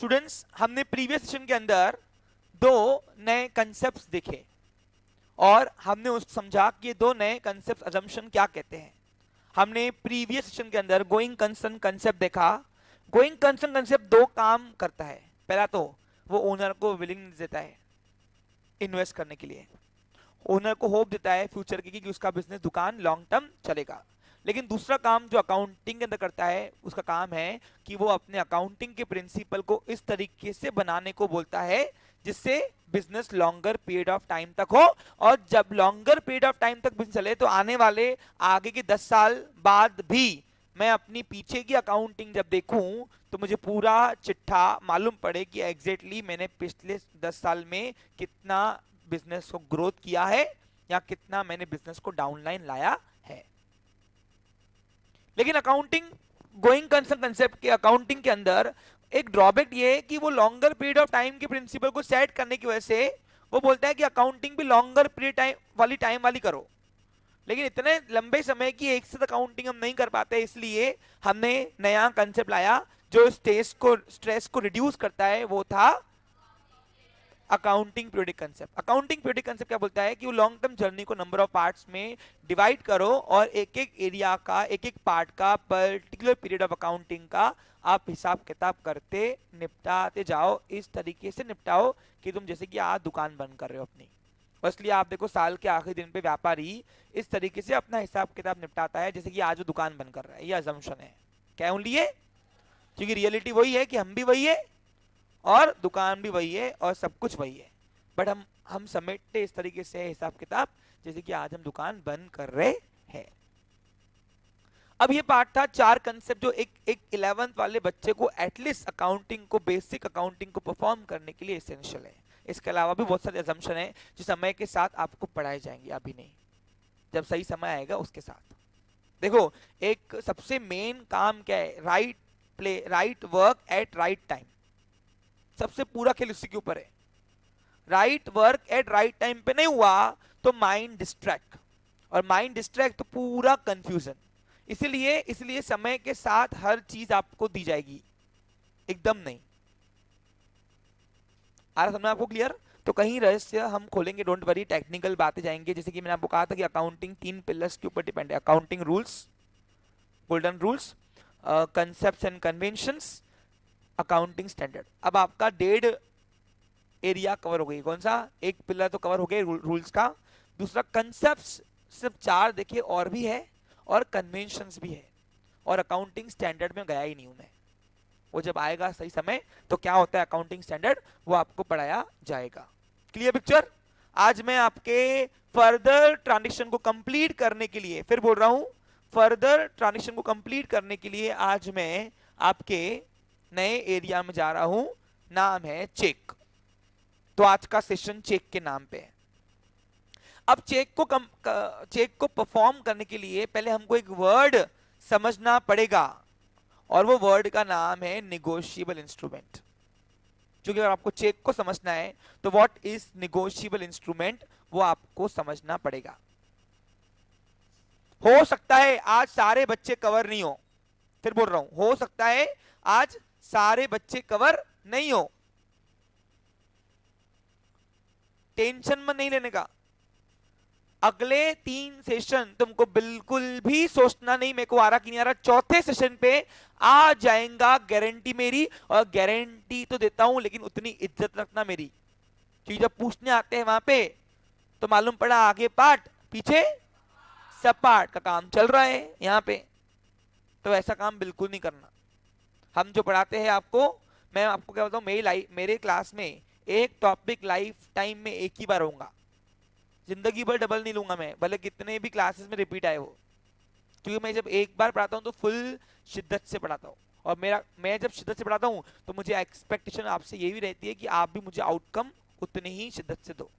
Students, हमने previous session के अंदर दो नए कंसेप्ट्स देखे और हमने उसको समझा कि ये दो नए कंसेप्ट अजम्पशन क्या कहते हैं। हमने प्रीवियस सेशन के अंदर गोइंग कंसर्न कंसेप्ट देखा। गोइंग कंसर्न कंसेप्ट दो काम करता है। पहला तो वो ओनर को विलिंगनेस देता है इन्वेस्ट करने के लिए, ओनर को होप देता है फ्यूचर की कि उसका बिजनेस दुकान लॉन्ग टर्म चलेगा। लेकिन दूसरा काम जो अकाउंटिंग के अंदर करता है, उसका काम है कि वो अपने अकाउंटिंग के प्रिंसिपल को इस तरीके से बनाने को बोलता है जिससे business longer period of time तक हो। और जब लॉन्गर पीरियड ऑफ टाइम तक बिजनेस चले तो आने वाले आगे के 10 साल बाद भी मैं अपनी पीछे की अकाउंटिंग जब देखूं तो मुझे पूरा चिट्ठा मालूम पड़े कि एग्जैक्टली मैंने पिछले 10 साल में कितना बिजनेस को ग्रोथ किया है या कितना मैंने बिजनेस को डाउनलाइन लाया है। लेकिन अकाउंटिंग गोइंग कंसर्न कंसेप्ट के अकाउंटिंग के अंदर एक ड्रॉबैक ये है कि वो लॉन्गर पीरियड ऑफ टाइम के प्रिंसिपल को सेट करने की वजह से वो बोलता है कि अकाउंटिंग भी लॉन्गर पीरियड टाइम वाली करो। लेकिन इतने लंबे समय की एक साथ अकाउंटिंग हम नहीं कर पाते, इसलिए हमने नया कंसेप्ट लाया जो स्ट्रेस को रिड्यूस करता है, वो था accounting periodic concept. Accounting periodic concept क्या बोलता है कि वो लॉन्ग टर्म जर्नी को नंबर ऑफ पार्ट्स में डिवाइड करो और एक एक एरिया का, एक एक पार्ट का, पर्टिकुलर पीरियड ऑफ अकाउंटिंग का आप हिसाब किताब करते निपटाते जाओ। इस तरीके से निपटाओ कि तुम जैसे कि आज दुकान बंद कर रहे हो अपनी, और इसलिए आप देखो साल के आखिरी दिन पे व्यापारी इस तरीके से अपना हिसाब किताब निपटाता है जैसे कि आज वो दुकान बंद कर रहा है। ये अजम्पशन है क्या ओनली है, क्योंकि रियलिटी वही है कि हम भी वही है और दुकान भी वही है और सब कुछ वही है, बट हम समेटते इस तरीके से हिसाब किताब जैसे कि आज हम दुकान बंद कर रहे हैं। अब ये पार्ट था 4 कंसेप्ट जो एक 11th वाले बच्चे को एटलीस्ट अकाउंटिंग को, बेसिक अकाउंटिंग को परफॉर्म करने के लिए एसेंशियल है। इसके अलावा भी बहुत सारे असम्पशन है जो समय के साथ आपको पढ़ाए जाएंगे, अभी नहीं, जब सही समय आएगा उसके साथ। देखो, एक सबसे मेन काम क्या है, right work at right time. सबसे पूरा खेल उसी के ऊपर है। Right work at right time पे नहीं हुआ तो माइंड डिस्ट्रैक्ट, और माइंड डिस्ट्रैक्ट तो पूरा कंफ्यूजन। इसलिए समय के साथ हर चीज आपको दी जाएगी, एकदम नहीं। आ रहा समझ आपको क्लियर? तो कहीं रहस्य हम खोलेंगे, डोंट वरी, टेक्निकल बातें जाएंगे। जैसे कि मैंने आपको कहा था कि अकाउंटिंग 3 पिलर्स के ऊपर डिपेंड है, accounting rules, golden rules, concepts and conventions, accounting standard. अब आपका 1.5 एरिया कवर हो गई। कौन सा? एक पिलर तो कवर हो गया रूल्स का, दूसरा कंसेप्ट्स सिर्फ 4 देखिए और भी है, और कन्वेंशंस भी है, और अकाउंटिंग स्टैंडर्ड में गया ही नहीं हूं मैं। वो जब आएगा सही समय तो क्या होता है अकाउंटिंग स्टैंडर्ड, वो आपको पढ़ाया जाएगा। Clear picture? आज मैं आपके फर्दर ट्रांजिशन को कंप्लीट करने के लिए, फिर बोल रहा हूं, फर्दर ट्रांजिशन को कंप्लीट करने के लिए आज मैं आपके नए एरिया में जा रहा हूं, नाम है चेक। तो आज का सेशन चेक के नाम पे है। अब चेक को परफॉर्म करने के लिए पहले हमको एक वर्ड समझना पड़ेगा, और वो वर्ड का नाम है निगोशिएबल इंस्ट्रूमेंट। क्योंकि अगर आपको चेक को समझना है तो व्हाट इज निगोशिएबल इंस्ट्रूमेंट, वो आपको समझना पड़ेगा। हो सकता है आज सारे बच्चे कवर नहीं हो, फिर बोल रहा हूं, हो सकता है आज सारे बच्चे कवर नहीं हो। टेंशन मत नहीं लेने का। अगले 3 सेशन तुमको बिल्कुल भी सोचना नहीं मेरे को आ रहा कि नहीं आ रहा, चौथे सेशन पे आ जाएगा, गारंटी मेरी। और गारंटी तो देता हूं लेकिन उतनी इज्जत रखना मेरी, क्योंकि जब पूछने आते हैं वहां पे तो मालूम पड़ा आगे पाठ पीछे सपाट का काम चल रहा है यहां पे। तो ऐसा काम बिल्कुल नहीं करना। हम जो पढ़ाते हैं आपको, मैं आपको क्या बताऊं, मेरे क्लास में एक टॉपिक लाइफ टाइम में एक ही बार होगा, जिंदगी भर डबल नहीं लूंगा मैं, भले कितने भी क्लासेस में रिपीट आए वो। क्योंकि मैं जब एक बार पढ़ाता हूं तो फुल शिद्दत से पढ़ाता हूं, और मैं जब शिद्दत से पढ़ाता हूं तो मुझे एक्सपेक्टेशन आपसे ये भी रहती है कि आप भी मुझे आउटकम उतनी ही शिद्दत से दो।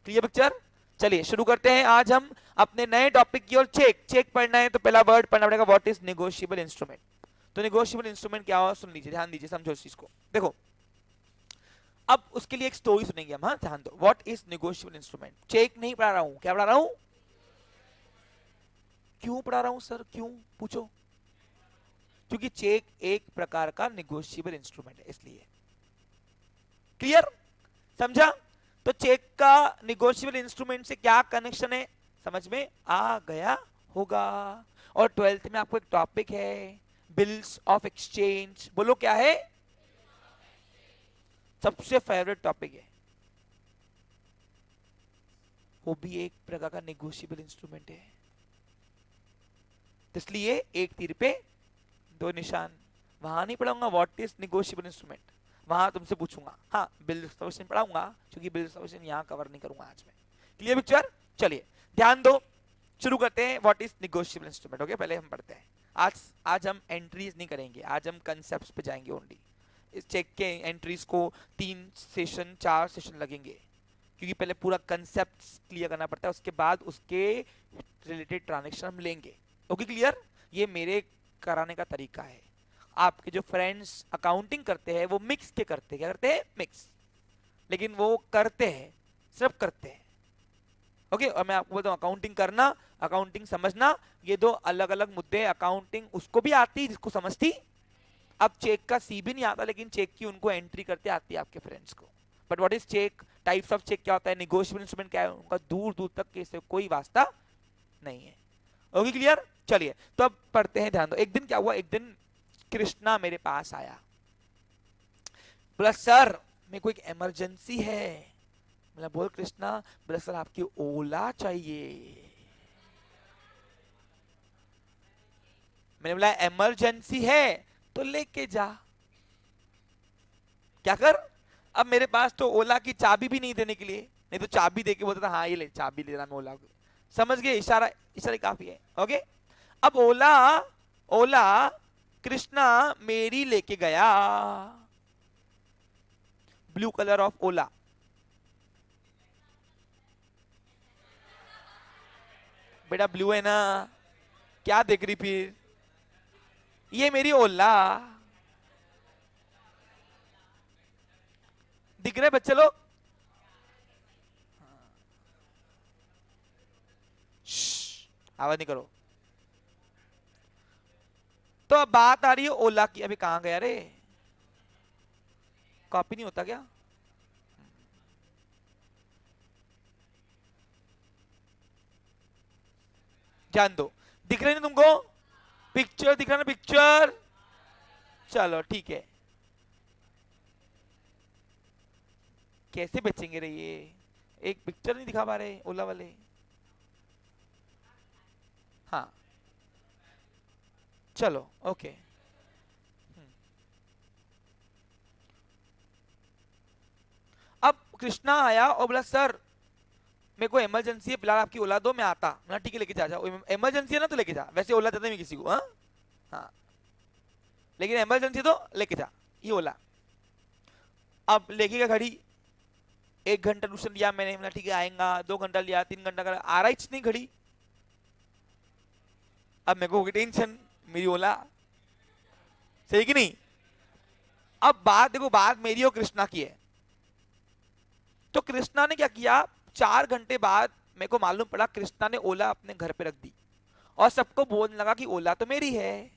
Clear picture? चलिए शुरू करते हैं आज हम अपने नए टॉपिक की ओर। चेक पढ़ना है तो पहला वर्ड पढ़ना पड़ेगा, व्हाट इज निगोशिएबल इंस्ट्रूमेंट। तो निगोशिएबल इंस्ट्रूमेंट क्या हो, सुन लीजिए, ध्यान दीजिए, समझो इस चीज को। देखो, अब उसके लिए एक स्टोरी सुनेंगे हम, हाँ ध्यान दो। What is negotiable instrument? Cheque नहीं पढ़ा रहा हूं, क्या पढ़ा रहा हूं? क्यों पढ़ा रहा हूं सर, क्यों पूछो? क्योंकि चेक एक प्रकार का निगोशिएबल इंस्ट्रूमेंट है, इसलिए। क्लियर, समझा? तो चेक का निगोशिएबल इंस्ट्रूमेंट से क्या कनेक्शन है, समझ में आ गया होगा। और 12th में आपको एक टॉपिक है बिल्स ऑफ एक्सचेंज, बोलो क्या है, सबसे फेवरेट टॉपिक है, वो भी एक प्रकार का नेगोशिएबल इंस्ट्रूमेंट है। तो इसलिए एक तीर पे दो निशान, वहां नहीं पढ़ाऊंगा व्हाट इज नेगोशिएबल इंस्ट्रूमेंट, वहां तुमसे पूछूंगा। हाँ, बिल सॉल्यूशन पढ़ाऊंगा क्योंकि बिल सॉल्यूशन यहां कवर नहीं करूंगा आज में। Clear picture? चलिए ध्यान दो, शुरू करते हैं what is negotiable instrument. Okay, पहले हम पढ़ते हैं। आज हम एंट्रीज नहीं करेंगे, आज हम कंसेप्ट्स पे जाएंगे ओनली। इस चेक के एंट्रीज को 3 सेशन 4 सेशन लगेंगे, क्योंकि पहले पूरा कंसेप्ट क्लियर करना पड़ता है, उसके बाद उसके रिलेटेड ट्रांजेक्शन हम लेंगे। Okay clear? ये मेरे कराने का तरीका है। आपके जो फ्रेंड्स अकाउंटिंग करते हैं वो मिक्स के करते हैं, क्या करते हैं, मिक्स, लेकिन वो करते हैं, सिर्फ करते हैं। ओके, और मैं आपको बोलता हूँ अकाउंटिंग करना, अकाउंटिंग समझना, ये दो अलग अलग मुद्दे। अकाउंटिंग उसको भी आती जिसको समझती, अब चेक का सी भी नहीं आता, लेकिन चेक की उनको एंट्री करते आती है आपके फ्रेंड्स को। But what is cheque, types of cheque क्या होता है, नेगोशिएबल इंस्ट्रूमेंट क्या है, उनका दूर दूर तक के कोई वास्ता नहीं है। Okay clear? चलिए तो अब पढ़ते हैं, ध्यान दो। एक दिन क्या हुआ, एक दिन कृष्णा मेरे पास आया, बोला सर मेरे को एक इमरजेंसी है। बोला बोल कृष्णा। बोला सर आपकी ओला चाहिए। मैंने बोला इमरजेंसी है तो लेके जा। क्या कर, अब मेरे पास तो ओला की चाबी भी नहीं देने के लिए, नहीं तो चाबी देके बोलता था हाँ ये ले चाबी ले रहा मैं ओला को। समझ गए, इशारा इशारा काफी है। ओके, अब ओला ओला कृष्णा मेरी लेके गया, ब्लू कलर ऑफ ओला। बेटा ब्लू है ना, क्या देख रही फिर, ये मेरी ओला। दिख रहे बच्चे लोग? आवाज नहीं करो। तो अब बात आ रही है ओला की। अभी कहां गया रे, कॉपी नहीं होता क्या? जान दो, दिख रही ना तुमको पिक्चर, दिख रहा ना पिक्चर? चलो ठीक है। कैसे बेचेंगे रे ये, एक पिक्चर नहीं दिखा पा रहे ओला वाले। हाँ चलो ओके। अब कृष्णा आया और बोला सर मेरे को इमरजेंसी है, फिलहाल आपकी ओला दो, मैं आता। मैं ठीक है लेके जा जाओ, इमरजेंसी है ना तो लेके जा, वैसे ओला देता नहीं किसी को। हाँ हाँ, लेकिन इमरजेंसी तो लेके जा ये ओला। अब लेके गया घड़ी, 1 घंटा ट्यूशन लिया मैंने, मतलब ठीक है आएगा, 2 घंटा लिया, 3 घंटा का, आ रहा ही नहीं घड़ी। अब मेरे को टेंशन, मेरी ओला, सही कि नहीं? अब बात देखो, बात मेरी और कृष्णा की है। तो कृष्णा ने क्या किया, 4 घंटे बाद मेरे को मालूम पड़ा कृष्णा ने ओला अपने घर पे रख दी और सबको बोलने लगा कि ओला तो मेरी है,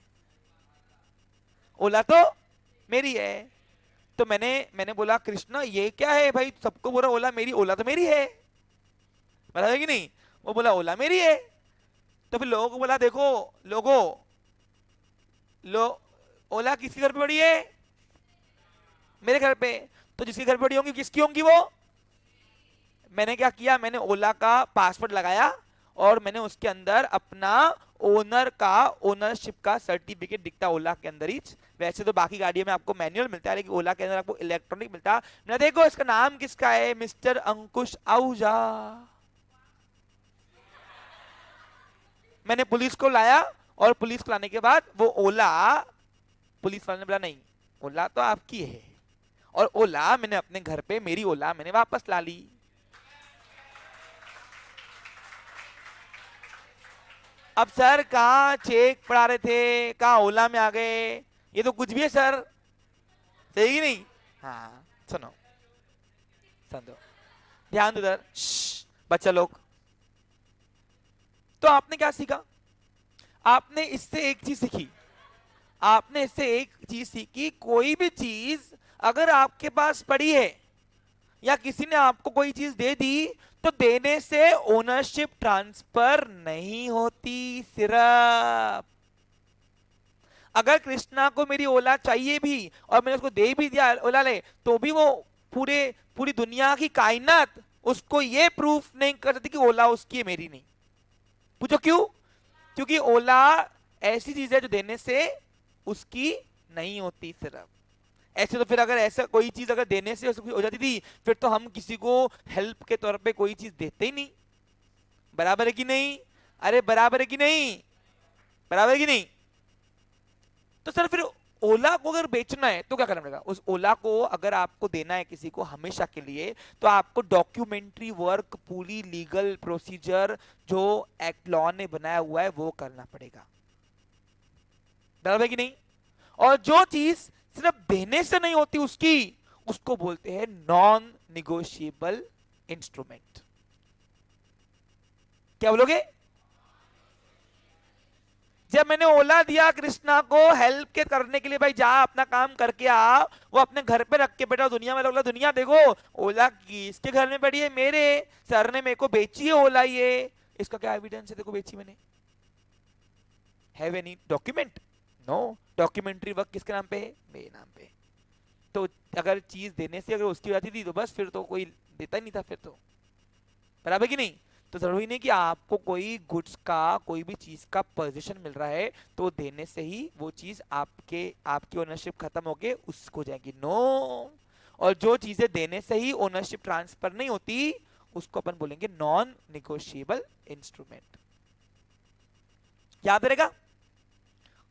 ओला तो मेरी है। तो मैंने बोला कृष्णा ये क्या है भाई, सबको बोला ओला मेरी, ओला तो मेरी है, बता कि नहीं? वो बोला ओला मेरी है। तो फिर लोगों को बोला देखो लोगों, लो ओला किसके घर पे पड़ी है, मेरे घर पे। तो जिसके घर पे पड़ी होंगी किसकी होंगी वो? मैंने क्या किया, मैंने ओला का पासवर्ड लगाया और मैंने उसके अंदर अपना ओनर का, ओनरशिप का सर्टिफिकेट दिखता ओला के अंदर ही। वैसे तो बाकी गाड़ियों में आपको मैनुअल मिलता है, लेकिन ओला के अंदर आपको इलेक्ट्रॉनिक मिलता है ना। देखो इसका नाम किसका है, मिस्टर अंकुश आहूजा। मैंने पुलिस को लाया और पुलिस को लाने के बाद वो ओला, पुलिस वाले ने बोला नहीं ओला तो आपकी है, और ओला मैंने अपने घर पे, मेरी ओला मैंने वापस ला ली। अब सर कहाँ चेक पढ़ा रहे थे, कहाँ ओला में आ गए, ये तो कुछ भी है सर, सही नहीं? हाँ सुनो, सुन दो, ध्यान दो इधर, बच्चा लोग। तो आपने क्या सीखा, आपने इससे एक चीज सीखी, आपने इससे एक चीज सीखी, कोई भी चीज अगर आपके पास पड़ी है या किसी ने आपको कोई चीज दे दी, तो देने से ओनरशिप ट्रांसफर नहीं होती। सिर्फ अगर कृष्णा को मेरी ओला चाहिए भी और मैंने उसको दे भी दिया ओला ले, तो भी वो पूरे पूरी दुनिया की कायनात उसको ये प्रूफ नहीं कर सकती कि ओला उसकी है, मेरी नहीं। पूछो क्यों? क्योंकि ओला ऐसी चीज है जो देने से उसकी नहीं होती। सिर्फ ऐसे तो फिर अगर ऐसा कोई चीज अगर देने से उसकी हो जाती थी, फिर तो हम किसी को हेल्प के तौर पे कोई चीज देते ही नहीं। बराबर है कि नहीं? अरे बराबर है कि नहीं? बराबर है कि नहीं? तो सर फिर ओला को अगर बेचना है तो क्या करना पड़ेगा? उस ओला को अगर आपको देना है किसी को हमेशा के लिए, तो आपको डॉक्यूमेंट्री वर्क, पूरी लीगल प्रोसीजर जो एक्ट लॉ ने बनाया हुआ है वो करना पड़ेगा। बराबर है कि नहीं? और जो चीज सिर्फ देने से नहीं होती उसकी, उसको बोलते हैं नॉन निगोशिएबल इंस्ट्रूमेंट। क्या बोलोगे? जब मैंने ओला दिया कृष्णा को हेल्प के करने के लिए, भाई जा अपना काम करके आ, वो अपने घर पे रख के बैठा, दुनिया में बोला दुनिया देखो ओला किसके घर में पड़ी है, मेरे सर ने मेरे को बेची है ओला, ये इसका क्या एविडेंस है देखो बेची मैंने? Have any document? No. Documentary work किसके नाम पे है? मेरे नाम पे। तो अगर चीज देने से अगर उसकी जाती थी तो बस फिर तो कोई देता ही नहीं था फिर तो। बराबर कि नहीं? तो जरूरी नहीं कि आपको कोई गुड्स का, कोई भी चीज का पोजीशन मिल रहा है तो देने से ही वो चीज आपके आपकी ओनरशिप खत्म होके उसको जाएगी। नो। और जो चीजें देने से ही ओनरशिप ट्रांसफर नहीं होती उसको अपन बोलेंगे नॉन निगोशिएबल इंस्ट्रूमेंट। याद रहेगा?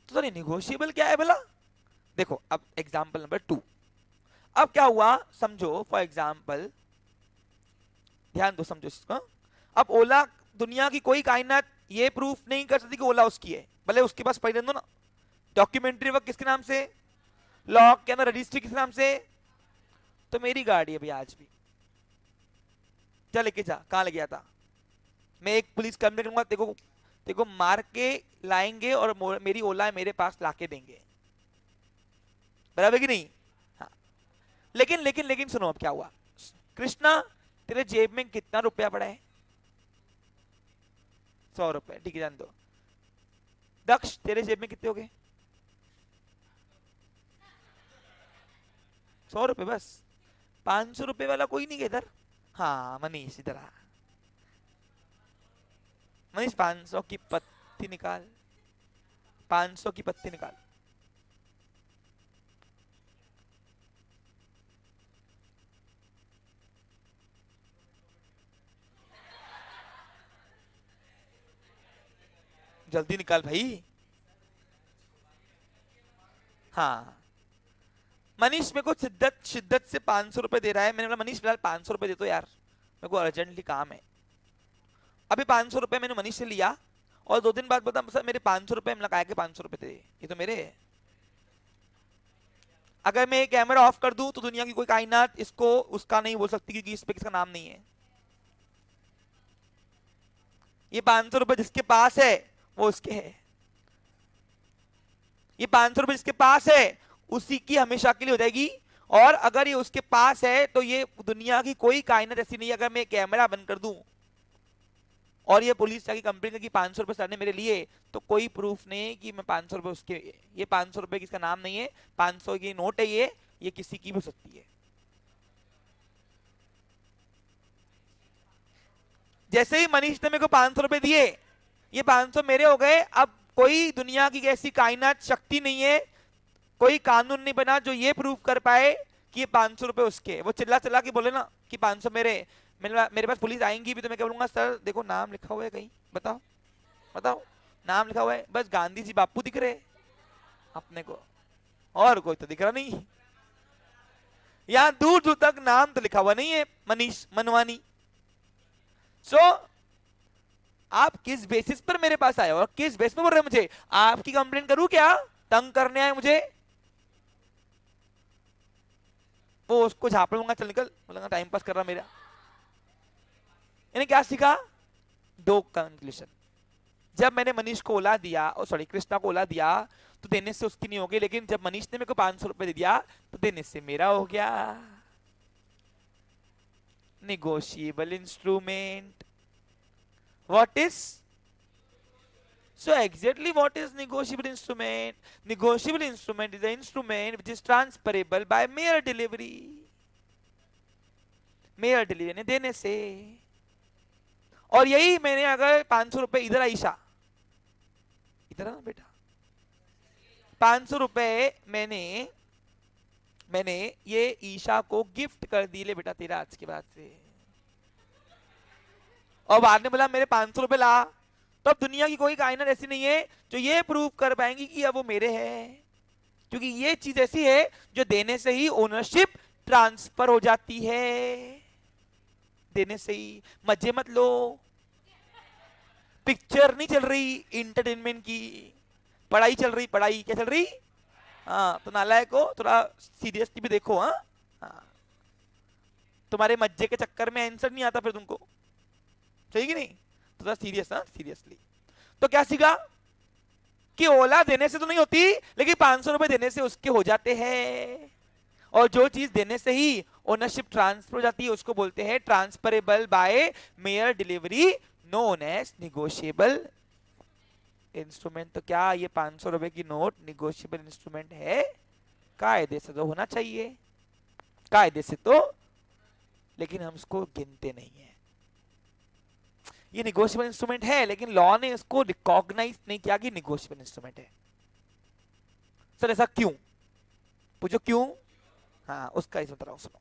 तो सॉरी निगोशिएबल क्या है भला? देखो अब एग्जांपल नंबर 2। अब क्या हुआ समझो, फॉर एग्जांपल ध्यान दो, समझो इसको। अब ओला, दुनिया की कोई कायनात ये प्रूफ नहीं कर सकती कि ओला उसकी है, भले उसके पास पहले दो ना। डॉक्यूमेंट्री वर्क किसके नाम से? लॉ के अंदर रजिस्ट्री किसके नाम से? तो मेरी गाड़ी है भैया आज भी, क्या लेके जा, कहां ले गया था? मैं एक पुलिस कंप्लेंट करूंगा, देखो देखो मार के लाएंगे और मेरी ओला है मेरे पास लाके देंगे। बराबर कि नहीं? हाँ। लेकिन लेकिन लेकिन सुनो अब क्या हुआ। कृष्णा तेरे जेब में कितना रुपया पड़ा है? 100 रुपए, ठीक है जान दो। दक्ष तेरे जेब में कितने हो गए? 100 रुपए बस। 500 रुपए वाला कोई नहीं है इधर? हाँ मनीष इधर आ। मनीष 500 की पत्ती निकाल, 500 की पत्ती निकाल। जल्दी निकाल भाई। हाँ मनीष मेरे को शिद्दत शिद्दत से 500 रुपए दे रहा है। मैंने बोला मनीष फिलहाल 500 रुपए दे दो यार, मेरे को अर्जेंटली काम है। अभी 500 रुपए मैंने मनीष से लिया और 2 दिन बाद बता सर मेरे 500 रुपए लगा के 500 रुपए थे, ये तो मेरे है। अगर मैं कैमरा ऑफ कर दूं तो दुनिया की कोई कायनात इसको उसका नहीं बोल सकती क्योंकि इस पे किसका नाम नहीं है। ये 500 रुपए जिसके पास है वो उसके है। ये 500 रुपए जिसके पास है उसी की हमेशा के लिए हो जाएगी। और अगर ये उसके पास है तो ये दुनिया की कोई कायनात ऐसी नहीं है, अगर मैं कैमरा बंद कर दूं और ये पुलिस जाके कंप्लेन की 500 रुपए सर ने मेरे लिए, तो कोई प्रूफ नहीं है कि मैं 500 रुपए उसके। ये 500 रुपए किसका नाम नहीं है, 500 की नोट है ये किसी की भी हो सकती है। जैसे ही मनीष ने मेरे को 500 रुपए दिए, ये 500 मेरे हो गए। अब कोई दुनिया की ऐसी कायनात शक्ति नहीं है, कोई कानून नहीं बना जो ये प्रूव कर पाए कि ये 500 रुपए उसके। वो चिल्ला चिल्ला के बोले ना कि 500 मेरे, मेरे पास पुलिस आएंगी भी तो मैं क्या बोलूंगा, सर देखो नाम लिखा हुआ है कहीं, बताओ बताओ नाम लिखा हुआ है, बस गांधी जी बापू दिख रहे अपने को, और कोई तो दिख रहा नहीं। यहां दूर दूर तक नाम तो लिखा हुआ नहीं है मनीष मनवानी। सो आप किस बेसिस पर मेरे पास आए और किस बेस पर बोल रहे हैं मुझे आपकी कंप्लेंट करूं क्या? तंग करने आए मुझे? वो उसको झापड़ लूंगा, चल निकल, बोलूंगा टाइम पास कर रहा मेरा। इन्हें क्या सीखा? दो कंक्लूजन। जब मैंने मनीष को ओला दिया, और सॉरी कृष्णा को ओला दिया, तो देने से उसकी नहीं होगी, लेकिन जब मनीष ने मेरे को 500 रुपए दे दिया तो देने से मेरा हो गया। negotiable instrument. What is? So exactly what is negotiable instrument? Negotiable instrument is the instrument which is transferable by mere delivery. mere delivery ने देने से. और यही मैंने अगर 500 रुपए इधर आईशा, इधर ना बेटा, 500 रुपए मैंने ये ईशा को गिफ्ट कर दी ले बेटा तेरा आज के बाद से, और बाद में बोला मेरे 500 रुपए ला, तो अब दुनिया की कोई कायनात ऐसी नहीं है जो ये प्रूव कर पाएंगी कि अब वो मेरे हैं, क्योंकि ये चीज ऐसी है जो देने से ही ओनरशिप ट्रांसफर हो जाती है. देने से ही. मजे मत लो, पिक्चर नहीं चल रही इंटरटेनमेंट की, पढ़ाई चल रही. पढ़ाई क्या चल रही? हाँ, तो नालायक हो, थोड़ा सीरियसली भी देखो. हाँ, तुम्हारे मज्जे के चक्कर में आंसर नहीं आता फिर तुमको, सही कि नहीं? तो थोड़ा सीरियस. सीरियसली. तो क्या सीखा कि ओला देने से तो नहीं होती, लेकिन 500 रुपए देने से उसके हो जाते हैं. और जो चीज देने से ही ओनरशिप ट्रांसफर हो जाती है उसको बोलते हैं transferable by mere delivery, known as negotiable instrument. तो क्या ये 500 रुपए की नोट निगोशिएबल इंस्ट्रूमेंट है? कायदे से तो होना चाहिए, कायदे से तो, लेकिन हम इसको गिनते नहीं है. ये निगोशिएबल इंस्ट्रूमेंट है, लेकिन लॉ ने इसको रिकॉग्नाइज नहीं किया कि निगोशिएबल इंस्ट्रूमेंट है. सर ऐसा क्यों? पूछो क्यों. हाँ, उसका इस तरह सुनो.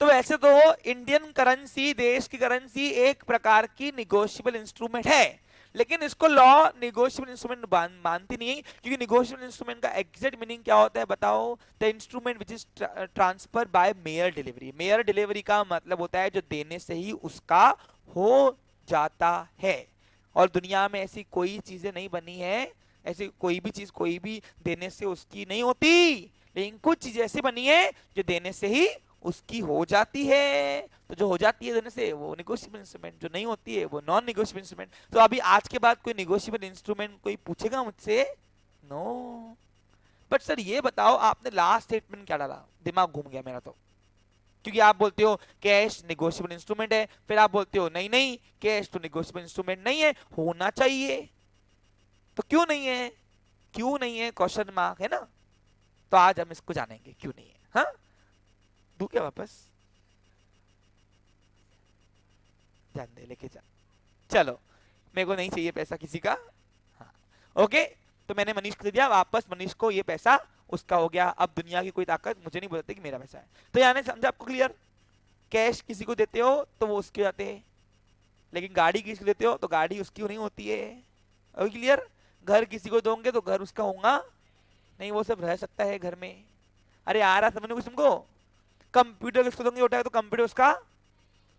तो वैसे तो इंडियन करेंसी, देश की करेंसी, एक प्रकार की निगोशिएबल इंस्ट्रूमेंट है, लेकिन इसको लॉ निगोशिएबल इंस्ट्रूमेंट मानती नहीं है, क्योंकि निगोशिएबल इंस्ट्रूमेंट का एग्जैक्ट मीनिंग क्या होता है बताओ? The instrument which is transfer by mere delivery. Mayor delivery का मतलब होता है जो देने से ही उसका हो जाता है. और दुनिया में ऐसी कोई चीजें नहीं बनी है, ऐसी कोई भी चीज कोई भी देने से उसकी नहीं होती, लेकिन कुछ चीजें ऐसी बनी है जो देने से ही उसकी हो जाती है. तो जो हो जाती है देने से वो निगोशिएबल इंस्ट्रूमेंट, जो नहीं होती है वो नॉन निगोशिएबल इंस्ट्रूमेंट. तो अभी आज के बाद कोई निगोशिएबल इंस्ट्रूमेंट कोई पूछेगा मुझसे? नो. बट सर ये बताओ, आपने लास्ट स्टेटमेंट क्या डाला? दिमाग घूम गया मेरा तो, क्योंकि आप बोलते हो कैश निगोशिएबल इंस्ट्रूमेंट है, फिर आप बोलते हो नहीं नहीं कैश तो निगोशिएबल इंस्ट्रूमेंट नहीं है, होना चाहिए. तो क्यों नहीं है? क्यों नहीं है क्वेश्चन मार्क है ना. तो आज हम इसको जानेंगे क्यों नहीं है. हाँ, दू क्या वापस? जान दे, लेके जा. चलो, मेरे को नहीं चाहिए पैसा किसी का. हाँ, ओके. तो मैंने मनीष को दे दिया वापस, मनीष को ये पैसा उसका हो गया. अब दुनिया की कोई ताकत मुझे नहीं बोलती कि मेरा पैसा है. तो यानी समझा आपको? क्लियर? कैश किसी को देते हो तो वो उसके जाते हैं, लेकिन गाड़ी किसी को देते हो तो गाड़ी उसकी नहीं होती है. अभी क्लियर? घर किसी को दोगे तो घर उसका होगा नहीं, वो सब रह सकता है घर में. अरे आ रहा समझने कुछ तुमको? कंप्यूटर किसको दोगे उठाए तो कंप्यूटर उसका,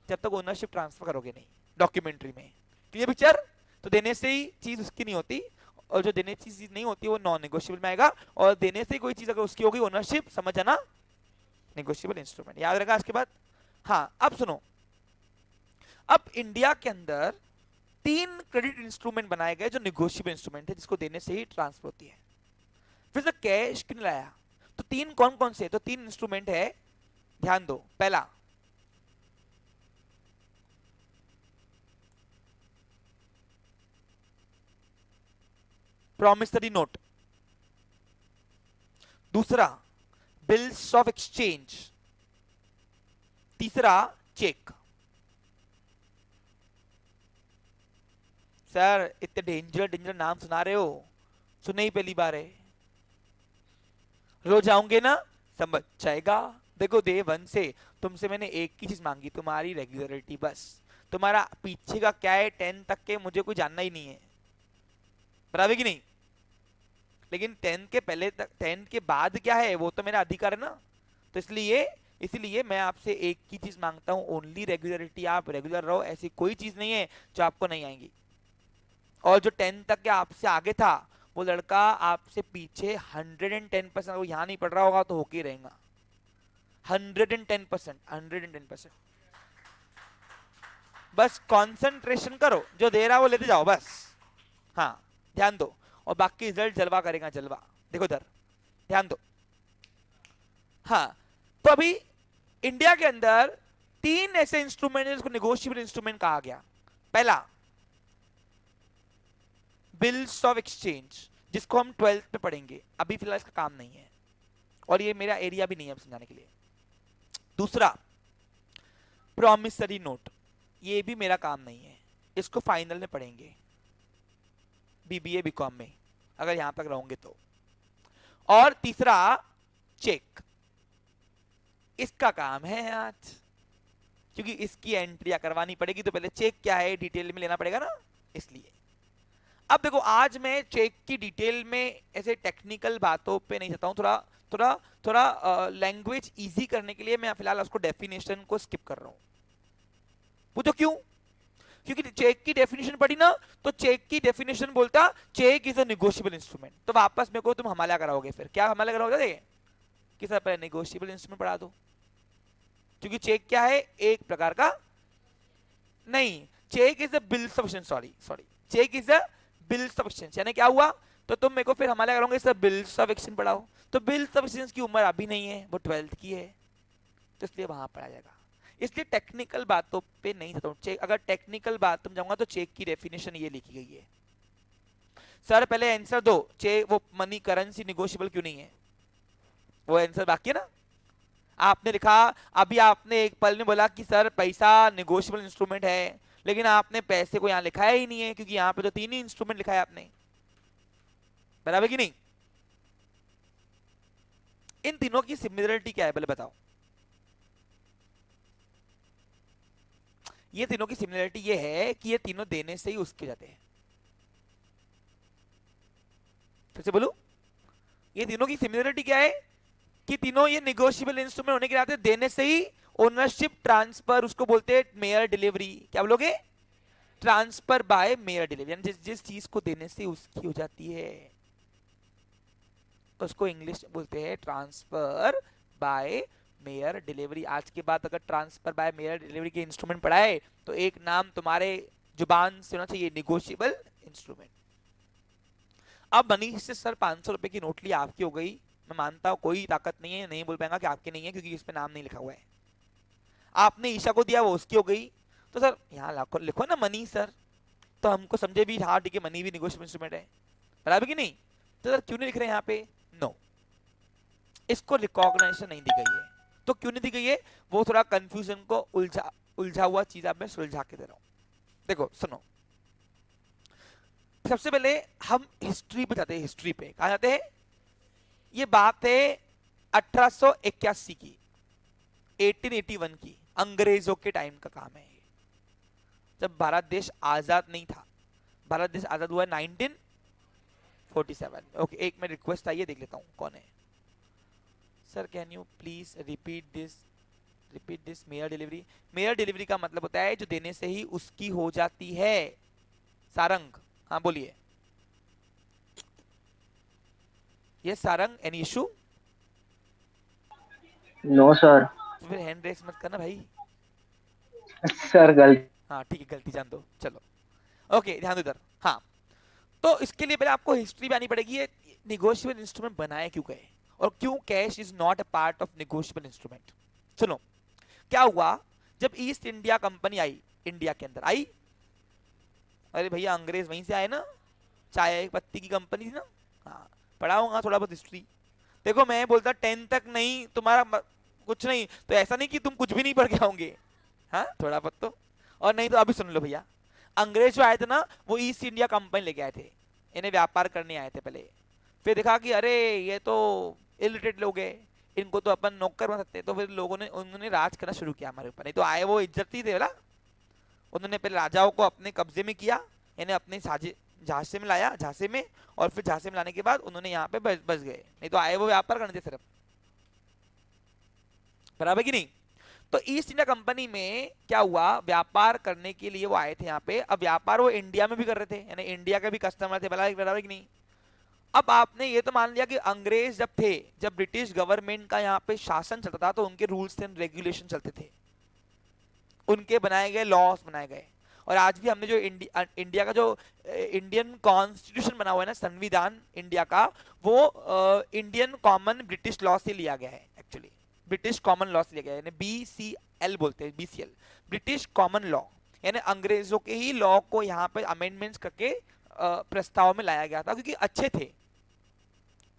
जब तक ओनरशिप ट्रांसफर करोगे नहीं डॉक्यूमेंट्री में. Clear picture? तो देने से ही चीज उसकी नहीं होती, और जो देने से चीज नहीं होती वो नॉन नेगोशिएबल में आएगा, और देने से कोई चीज अगर उसकी होगी ओनरशिप, समझ आना, नेगोशिएबल इंस्ट्रूमेंट. याद रखा इसके बाद. हाँ, अब सुनो. अब इंडिया के अंदर 3 क्रेडिट इंस्ट्रूमेंट बनाए गए जो निगोशिएबल इंस्ट्रूमेंट है, जिसको देने से ही ट्रांसफर होती है. फिर से कैश क्यों लाया? तो 3 कौन कौन से? तो 3 इंस्ट्रूमेंट है, ध्यान दो. पहला प्रॉमिसरी नोट, दूसरा बिल्स ऑफ एक्सचेंज, तीसरा चेक. सर इतने डेंजर डेंजर नाम सुना रहे हो, सुने ही पहली बार है. रोज आऊंगे ना समझ जाएगा. देखो डे 1 से तुमसे मैंने एक ही चीज मांगी, तुम्हारी रेगुलरिटी. बस तुम्हारा पीछे का क्या है 10 तक के मुझे कोई जानना ही नहीं है, बराबर कि नहीं? लेकिन 10 के पहले तक, 10 के बाद क्या है वो तो मेरा अधिकार है ना. तो इसलिए मैं आपसे एक ही चीज मांगता हूं, ओनली रेगुलरिटी. आप रेगुलर रहो, ऐसी कोई चीज नहीं है जो आपको नहीं आएंगी. और जो 10 तक के आपसे आगे था वो लड़का आपसे पीछे 110%, वो यहां नहीं पढ़ रहा होगा तो होके ही रहेगा. 110%, 110%. बस कंसंट्रेशन करो, जो दे रहा वो लेते जाओ बस. हाँ, ध्यान दो. और बाकी रिजल्ट जलवा करेगा, जलवा. देखो इधर ध्यान दो. हाँ, तो अभी इंडिया के अंदर 3 ऐसे इंस्ट्रूमेंट हैं जिसको नेगोशिएबल इंस्ट्रूमेंट कहा गया। पहला बिल्स ऑफ एक्सचेंज, जिसको हम 12th में पढ़ेंगे, अभी फिलहाल इसका काम नहीं है और ये मेरा एरिया भी नहीं है अब समझाने के लिए। दूसरा प्रॉमिसरी नोट, ये भी मेरा काम नहीं है, इसको फाइनल में पढ़ेंगे बीबीए बीकॉम में अगर यहां तक रहोगे तो। और तीसरा चेक, इसका काम है आज, क्योंकि इसकी एंट्रियां करवानी पड़ेगी तो पहले चेक क्या है डिटेल में लेना पड़ेगा ना, इसलिए। अब देखो आज मैं चेक की डिटेल में ऐसे टेक्निकल बातों पे नहीं जाता हूं, थोड़ा थोड़ा थोड़ा लैंग्वेज इजी करने के लिए मैं फिलहाल उसको डेफिनेशन को स्किप कर रहा हूं। पूछो क्यों? क्योंकि चेक की डेफिनेशन पढ़ी ना, तो चेक की डेफिनेशन बोलता cheque is a negotiable instrument, तो वापस मेरे को तुम हवाला कराओगे, फिर क्या हवाला कराओगे कि सर पहले नेगोशिएबल इंस्ट्रूमेंट पढ़ा दो, क्योंकि चेक क्या है, एक प्रकार का नहीं, cheque is a bill of exchange, sorry cheque is a bills of exchange, यानी क्या हुआ, तो तुम मेरे को फिर हमारे करोगे सर बिल्स ऑफ एक्सचेंज पढ़ाओ, तो बिल्स ऑफ एक्सचेंज की उम्र अभी नहीं है, वो 12th की है, तो इसलिए वहां पढ़ा जाएगा। इसलिए टेक्निकल बातों पे नहीं जाता हूं। चेक अगर टेक्निकल बात तुम जाऊंगा तो चेक की डेफिनेशन ये लिखी गई है। सर पहले आंसर दो, चेक वो मनी करेंसी निगोशिएबल क्यों नहीं है, वो आंसर बाकी है ना। आपने लिखा, अभी आपने एक पल में बोला कि सर पैसा निगोशिएबल इंस्ट्रूमेंट है, लेकिन आपने पैसे को यहां लिखाया ही नहीं है, क्योंकि यहां पे तो 3 ही इंस्ट्रूमेंट लिखा है आपने, बराबर कि नहीं। इन तीनों की सिमिलरिटी क्या है पहले बताओ। ये तीनों की सिमिलरिटी ये है कि ये तीनों देने से ही उसके जाते हैं। फिर से बोलूं, ये तीनों की सिमिलरिटी क्या है कि तीनों ये निगोशिएबल इंस्ट्रूमेंट होने के नाते देने से ही ओनरशिप ट्रांसफर, उसको बोलते हैं मेयर डिलीवरी, क्या बोलोगे, ट्रांसफर बाय मेयर डिलीवरी, यानी जिस जिस चीज को देने से उसकी हो जाती है उसको इंग्लिश में बोलते हैं ट्रांसफर बाय मेयर डिलीवरी। आज के बाद अगर ट्रांसफर बाय मेयर डिलीवरी के इंस्ट्रूमेंट पढ़ाए तो एक नाम तुम्हारे जुबान से होना चाहिए, निगोशिएबल इंस्ट्रूमेंट। अब मनीष से सर 500 रुपए की नोट ली, आपकी हो गई, मैं मानता हूं कोई ताकत नहीं है, नहीं बोल पाएगा कि आपकी नहीं है, क्योंकि इसमें नाम नहीं लिखा हुआ है। आपने ईशा को दिया, वो उसकी हो गई, तो सर यहाँ लिखो ना मनी सर, तो हमको समझे भी हाँ ठीक है मनी भी निगोशिएबल इंस्ट्रूमेंट है, बराबर कि नहीं। तो सर क्यों नहीं लिख रहे यहाँ पे, नो, इसको रिकॉग्नाइजेशन नहीं दी गई है। तो क्यों नहीं दी गई है, वो थोड़ा कंफ्यूजन को उलझा हुआ चीज आप मैं सुलझा के दे रहा हूं। देखो सुनो, सबसे पहले हम हिस्ट्री पे जाते हैं, हिस्ट्री पे कहा जाते हैं, ये बात है 1881 की, 1881 की, अंग्रेजों के टाइम का काम है ये, जब भारत देश आजाद नहीं था। भारत देश आजाद हुआ 1947। ओके, एक मिनट रिक्वेस्ट आई है, देख लेता हूं कौन है। Sir can you please repeat this mayor delivery. Mayor delivery का मतलब होता है जो देने से ही उसकी हो जाती है। सारंग, हाँ बोलिए। ये Sarang, any issue? No sir. तो फिर हैंड रेस मत करना भाई। सर गलती। हाँ ठीक है, गलती जान दो, चलो ओके ध्यान दो इधर। हाँ, तो इसके लिए पहले आपको हिस्ट्री भी आनी पड़ेगी, ये निगोशिएबल इंस्ट्रूमेंट बनाए क्यों गए और क्यों cash is not a part of negotiable instrument. सुनो, क्या हुआ जब ईस्ट इंडिया कंपनी आई, इंडिया के अंदर आई, अरे भैया अंग्रेज वहीं से आए ना, चाय पत्ती की कंपनी थी ना। हाँ, पढ़ाऊंगा थोड़ा बहुत हिस्ट्री। देखो मैं बोलता 10 तक नहीं तुम्हारा कुछ नहीं, तो ऐसा नहीं कि तुम कुछ भी नहीं पढ़ के आओगे, हाँ थोड़ा बहुत तो। और नहीं तो अभी सुन लो भैया, अंग्रेज जो आए थे ना, वो ईस्ट इंडिया कंपनी लेके आए थे, इन्हें व्यापार करने आए थे पहले। फिर देखा कि अरे ये तो इलिटरेट लोग हैं, इनको तो अपन नौकर बना सकते हैं, तो फिर लोगों ने उन्होंने राज करना शुरू किया हमारे ऊपर। नहीं तो आए वो इज्जत ही थे बोला, उन्होंने पहले राजाओं को अपने कब्जे में किया, इन्हें अपने झांसे में लाया, झांसे में, और फिर झांसे में लाने के बाद उन्होंने यहाँ पे बस गए, नहीं तो आए वो व्यापार करने थे सिर्फ, बराबर की नहीं। तो ईस्ट इंडिया कंपनी में क्या हुआ, व्यापार करने के लिए वो आए थे यहाँ पे। अब व्यापार वो इंडिया में भी कर रहे थे, यानी इंडिया के भी कस्टमर थे, बराबर की नहीं। अब आपने ये तो मान लिया कि अंग्रेज जब थे, जब ब्रिटिश गवर्नमेंट का यहाँ पे शासन चलता था, तो उनके रूल्स एंड रेगुलेशन चलते थे, उनके बनाए गए लॉस बनाए गए। और आज भी हमने जो इंडिया का जो इंडियन कॉन्स्टिट्यूशन बना हुआ है ना, संविधान इंडिया का, वो इंडियन कॉमन ब्रिटिश लॉ से लिया गया है एक्चुअली। ब्रिटिश कॉमन लॉ से लिया गया, यानी BCL बोलते हैं, BCL, ब्रिटिश कॉमन लॉ, यानी अंग्रेजों के ही लॉ को यहाँ पे अमेंडमेंट्स करके प्रस्ताव में लाया गया था, क्योंकि अच्छे थे,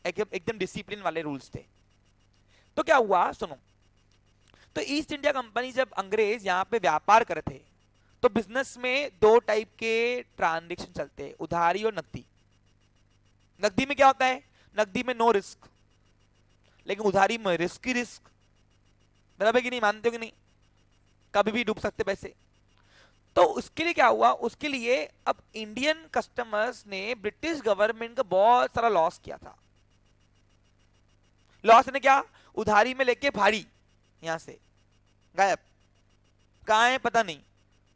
एकदम एकदम डिसिप्लिन वाले रूल्स थे। तो क्या हुआ सुनो, तो ईस्ट इंडिया कंपनी जब अंग्रेज यहाँ पे व्यापार करे थे, तो बिजनेस में दो टाइप के ट्रांजेक्शन चलते हैं, उधारी और नकदी। नकदी में क्या होता है, नकदी में नो रिस्क, लेकिन उधारी में रिस्क ही रिस्क, बराबर कि नहीं, मानते हो कि नहीं, कभी भी डूब सकते पैसे। तो उसके लिए क्या हुआ, उसके लिए अब इंडियन कस्टमर्स ने ब्रिटिश गवर्नमेंट का बहुत सारा लॉस किया था। लॉस ने क्या, उधारी में लेके भाड़ी यहां से गायब, कहां है पता नहीं,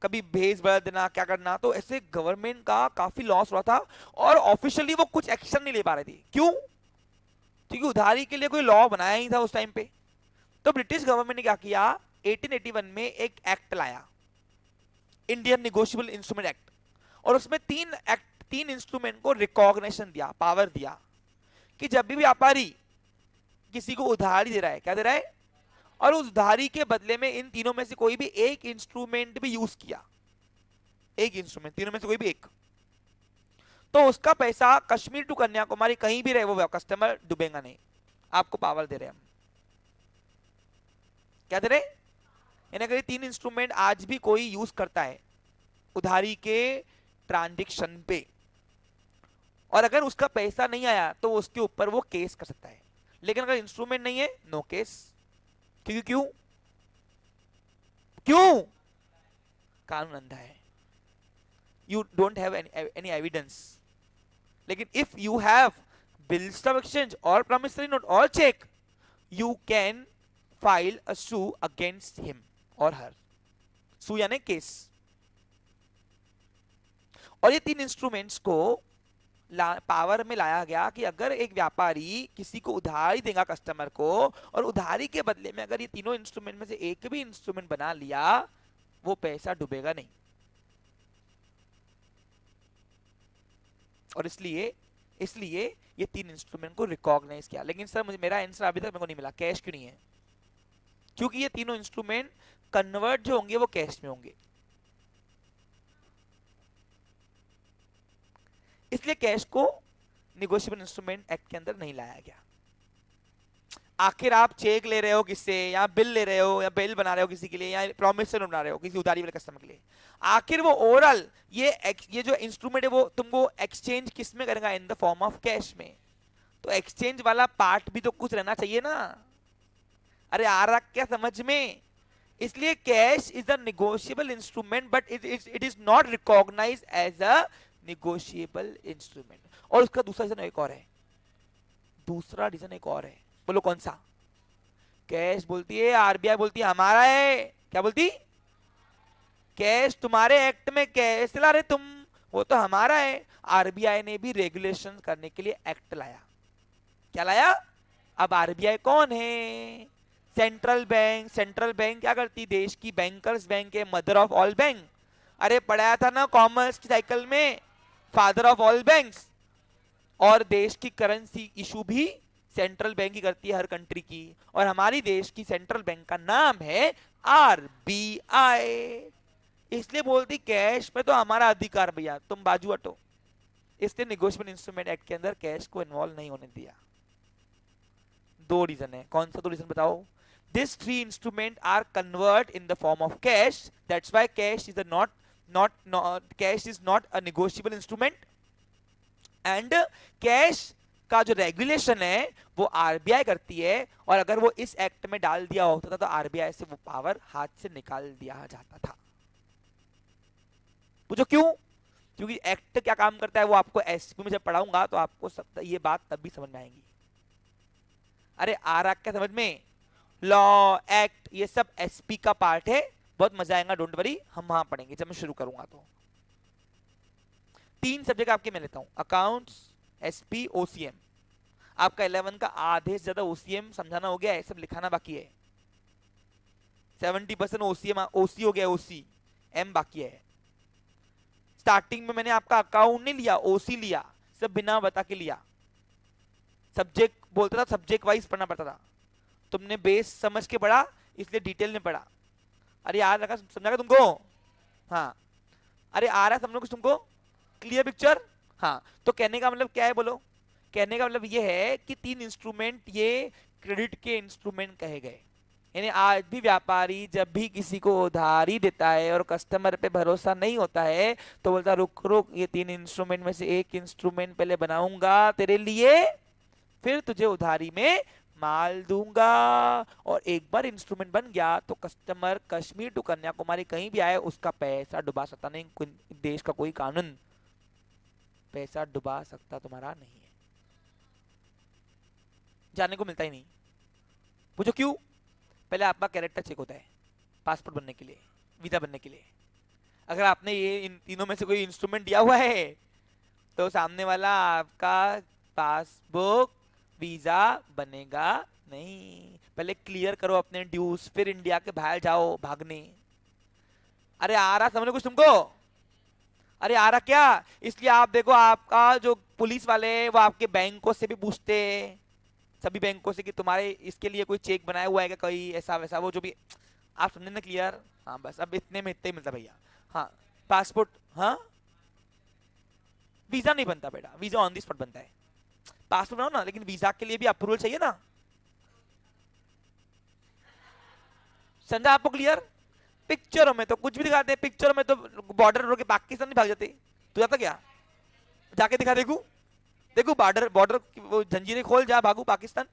कभी भेज बढ़ा देना, क्या करना, तो ऐसे गवर्नमेंट का काफी लॉस हुआ था, और ऑफिशियली वो कुछ एक्शन नहीं ले पा रहे थे। क्यों, क्योंकि उधारी के लिए कोई लॉ बनाया ही था उस टाइम पे। तो ब्रिटिश गवर्नमेंट ने क्या किया, 1881 में एक एक्ट लाया, इंडियन निगोशिएबल इंस्ट्रूमेंट एक्ट, और उसमें तीन इंस्ट्रूमेंट को रिकॉग्निशन दिया, पावर दिया, कि जब भी व्यापारी किसी को उधारी दे रहा है, क्या दे रहा है, और उस उधारी के बदले में इन तीनों में से कोई भी एक इंस्ट्रूमेंट भी यूज किया, एक इंस्ट्रूमेंट, तीनों में से कोई भी एक, तो उसका पैसा कश्मीर टू कन्याकुमारी कहीं भी रहे वो कस्टमर डूबेगा नहीं। आपको पावर दे रहे हैं हम, क्या दे रहे, यानी अगर ये तीन इंस्ट्रूमेंट आज भी कोई यूज करता है उधारी के ट्रांजेक्शन पे, और अगर उसका पैसा नहीं आया तो उसके ऊपर वो केस कर सकता है, लेकिन अगर इंस्ट्रूमेंट नहीं है, नो केस। क्योंकि क्यों, क्यों, कानून अंधा है, you don't have any evidence. लेकिन if you have bills of exchange और प्रॉमिसरी नोट और cheque, you can file a sue against him और हर, सू यानी केस। और ये तीन इंस्ट्रूमेंट्स को पावर में लाया गया कि अगर एक व्यापारी किसी को उधारी देगा कस्टमर को, और उधारी के बदले में अगर ये तीनों इंस्ट्रूमेंट में से एक भी इंस्ट्रूमेंट बना लिया, वो पैसा डूबेगा नहीं। और इसलिए इसलिए ये तीन इंस्ट्रूमेंट को रिकॉग्नाइज किया। लेकिन सर मुझे, मेरा आंसर अभी तक मेरे को नहीं मिला, कैश क्यों नहीं है, क्योंकि ये तीनों इंस्ट्रूमेंट कन्वर्ट जो होंगे वो कैश में होंगे, इसलिए कैश को निगोशिएबल इंस्ट्रूमेंट एक्ट के अंदर नहीं लाया गया। आखिर आप चेक ले रहे हो किससे, या बिल ले रहे हो, या बिल बना रहे हो किसी के लिए, या प्रॉमिसरी नोट बना रहे हो किसी उधारी वाले कस्टमर के लिए, आखिर वो ओवरऑल ये जो इंस्ट्रूमेंट है वो तुमको एक्सचेंज किस में करेगा, in the form of cash में। तो एक्सचेंज वाला पार्ट भी तो कुछ रहना चाहिए ना। अरे आ रहा क्या समझ में, इसलिए cash is the negotiable instrument, but it is not recognised as a negotiable instrument. और उसका दूसरा रीजन एक और है, दूसरा रीजन एक और है, बोलो कौन सा। कैश बोलती है, आरबीआई बोलती है हमारा है, क्या बोलती, कैश तुम्हारे एक्ट में कैसे ला रहे तुम, वो तो हमारा है। आरबीआई ने भी रेगुलेशन करने के लिए एक्ट लाया, क्या लाया। अब आरबीआई कौन है, सेंट्रल बैंक। सेंट्रल बैंक क्या करती, देश की बैंकर्स बैंक है, मदर ऑफ ऑल बैंक। अरे पढ़ाया था ना कॉमर्स की साइकिल में, फादर ऑफ ऑल बैंक्स। और देश की करेंसी इशू भी सेंट्रल बैंक ही करती है हर कंट्री की, और हमारी देश की सेंट्रल बैंक का नाम है आरबीआई। इसलिए बोलती कैश में तो हमारा अधिकार भैया, तुम बाजू हटो। इसलिए निगोशिएबल इंस्ट्रूमेंट एक्ट के अंदर कैश को इन्वॉल्व नहीं होने दिया। दो रीजन है, कौन सा दो रीजन बताओ। These three instruments are convert in the form of cash. That's why cash is cash is not a negotiable instrument. And cash का जो रेगुलेशन है वो आरबीआई करती है, और अगर वो इस एक्ट में डाल दिया होता था तो आरबीआई से वो पावर हाथ से निकाल दिया जाता था। पूछो क्यों, क्योंकि एक्ट क्या काम करता है वो आपको एसपी में जब पढ़ाऊंगा तो आपको सब ये बात तब भी समझ में आएगी। अरे आ रहा क्या समझ में, लॉ एक्ट ये सब एसपी का पार्ट है, बहुत मजा आएगा, डोंट वरी, हम वहां पढ़ेंगे जब मैं शुरू करूंगा। तो तीन सब्जेक्ट आपके मैं लेता हूं, अकाउंट्स, एसपी, ओसीएम। आपका 11 का आधे से ज्यादा ओसीएम समझाना हो गया है, सब लिखाना बाकी है। 70% ओसीएम ओसी हो गया, ओसी एम बाकी है। स्टार्टिंग में मैंने आपका अकाउंट नहीं लिया, ओसी लिया, सब बिना बता के लिया। सब्जेक्ट बोलता था, सब्जेक्ट वाइज पढ़ना पड़ता था। तुमने बेस समझ के पढ़ा, इसलिए डिटेल में पढ़ा। अरे याद रखा, समझा तुमको? हाँ, अरे आ रहा है समझो कुछ तुमको? Clear picture? हाँ, तो कहने का मतलब क्या है बोलो? कहने का मतलब ये है कि तीन इंस्ट्रूमेंट ये क्रेडिट के इंस्ट्रूमेंट कहे गए। यानी आज भी व्यापारी जब भी किसी को उधारी देता है और कस्टमर पे भरोसा नहीं होता है, तो बोलता रुक रुक, ये तीन इंस्ट्रूमेंट में से एक इंस्ट्रूमेंट पहले बनाऊंगा तेरे लिए, फिर तुझे उधारी में माल दूंगा। और एक बार इंस्ट्रूमेंट बन गया तो कस्टमर कश्मीर टू कन्याकुमारी कहीं भी आए, उसका पैसा डुबा सकता नहीं, देश का कोई कानून पैसा डुबा सकता तुम्हारा नहीं है, जानने को मिलता ही नहीं। पूछो क्यों? पहले आपका कैरेक्टर चेक होता है पासपोर्ट बनने के लिए, वीजा बनने के लिए। अगर आपने ये इन तीनों में से कोई इंस्ट्रूमेंट दिया हुआ है, तो सामने वाला आपका पासबुक वीजा बनेगा नहीं। पहले क्लियर करो अपने ड्यूज, फिर इंडिया के बाहर जाओ भागने। अरे आ रहा समझ लो कुछ तुमको? अरे आ रहा क्या? इसलिए आप देखो, आपका जो पुलिस वाले हैं वो आपके बैंकों से भी पूछते हैं, सभी बैंकों से, कि तुम्हारे इसके लिए कोई चेक बनाया हुआ है क्या, कोई ऐसा वैसा, वो जो भी। आप समझे ना? क्लियर? हाँ, बस अब इतने में इतने ही मिलता भैया। हाँ, पासपोर्ट, हाँ, वीजा नहीं बनता बेटा, वीजा ऑन दी स्पॉट बनता है। पासपोर्ट बनाओ ना, लेकिन वीजा के लिए भी अप्रूवल चाहिए ना। समझा आपको? क्लियर? पिक्चरों में तो कुछ भी दिखाते हैं, पिक्चरों में तो बॉर्डर रोके पाकिस्तान नहीं भाग जाते। तू जाता क्या? जाके दिखा, देखू देखू बॉर्डर बॉर्डर वो जंजीरें खोल, जा भागू पाकिस्तान।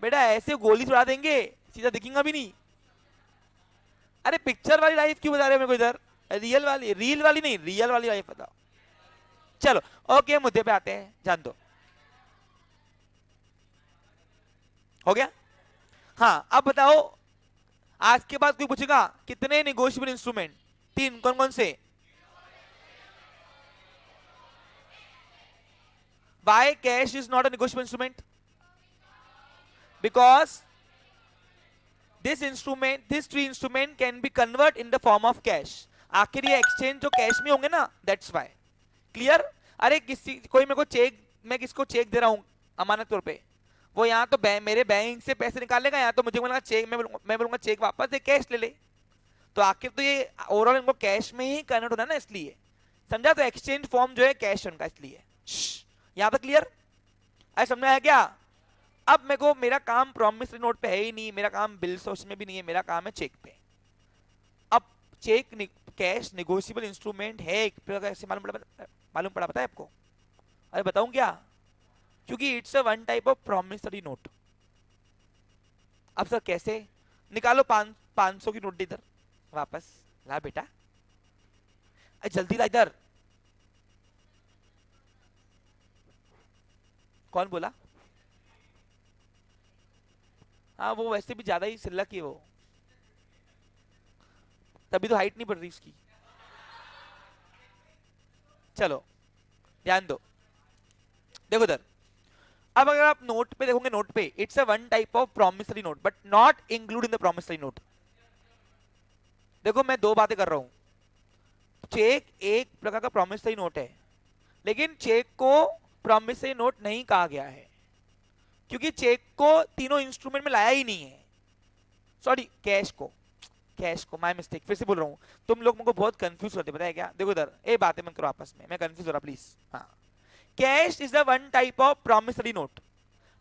बेटा ऐसे गोली चुरा देंगे, सीधा दिखेगा भी नहीं। अरे पिक्चर वाली लाइफ क्यों बता रहे हो मेरे को इधर? रियल वाली, रील वाली नहीं, रियल वाली लाइफ बताओ। चलो ओके, मुद्दे पे आते हैं, जान दो। हो गया? हाँ, अब बताओ, आज के बाद कोई पूछेगा कितने नेगोशिएबल इंस्ट्रूमेंट? तीन, कौन कौन से? Why cash is not a negotiable instrument? Because this three instrument can be converted in the form of cash. आखिर ये एक्सचेंज जो कैश में होंगे ना, that's why. क्लियर? अरे किसी कोई मेरे को चेक, मैं किसको चेक दे रहा हूँ अमानत तौर पे, वो यहाँ तो मेरे बैंक से पैसे निकालेगा, यहाँ तो मुझे बोलेगा चेक, मैं बोलूंगा चेक वापस दे, कैश ले ले। तो आखिर तो ये ओवरऑल इनको कैश में ही कन्वर्ट होना ना, इसलिए। समझा? तो एक्सचेंज फॉर्म जो है कैश उनका, इसलिए। यहाँ तक क्लियर? अरे समझ में आया क्या? अब मेरे को, मेरा काम प्रॉमिसरी नोट पे है ही नहीं, मेरा काम बिल सोर्स में भी नहीं है, मेरा काम है चेक पे। अब चेक कैश नेगोशिएबल इंस्ट्रूमेंट है एक प्रकार से, मालूम पड़ा पता है आपको? अरे बताऊं क्या? क्योंकि it's a one type of promissory note. अब सर कैसे? निकालो 500 की नोट इधर वापस ला बेटा, अरे जल्दी ला इधर। कौन बोला? हाँ, वो वैसे भी ज्यादा ही सिल्लक है वो, तभी तो हाइट नहीं बढ़ रही उसकी। चलो ध्यान दो, देखो इधर। अब अगर आप नोट पे देखोगे, नोट पे it's a one type of promissory note but not include in the promissory note. देखो मैं दो बातें कर रहा हूं। चेक एक प्रकार का प्रॉमिसरी नोट है, लेकिन चेक को प्रॉमिसरी नोट नहीं कहा गया है, क्योंकि चेक को तीनों इंस्ट्रूमेंट में लाया ही नहीं है। सॉरी, कैश को माय मिस्टेक, फिर से बोल रहा हूँ। तुम लोग मुझको बहुत कंफ्यूज करते, पता है क्या? देखो इधर, ये बातें मत करो आपस में, मैं कंफ्यूज हो रहा, प्लीज। हाँ, cash is the one type of promissory note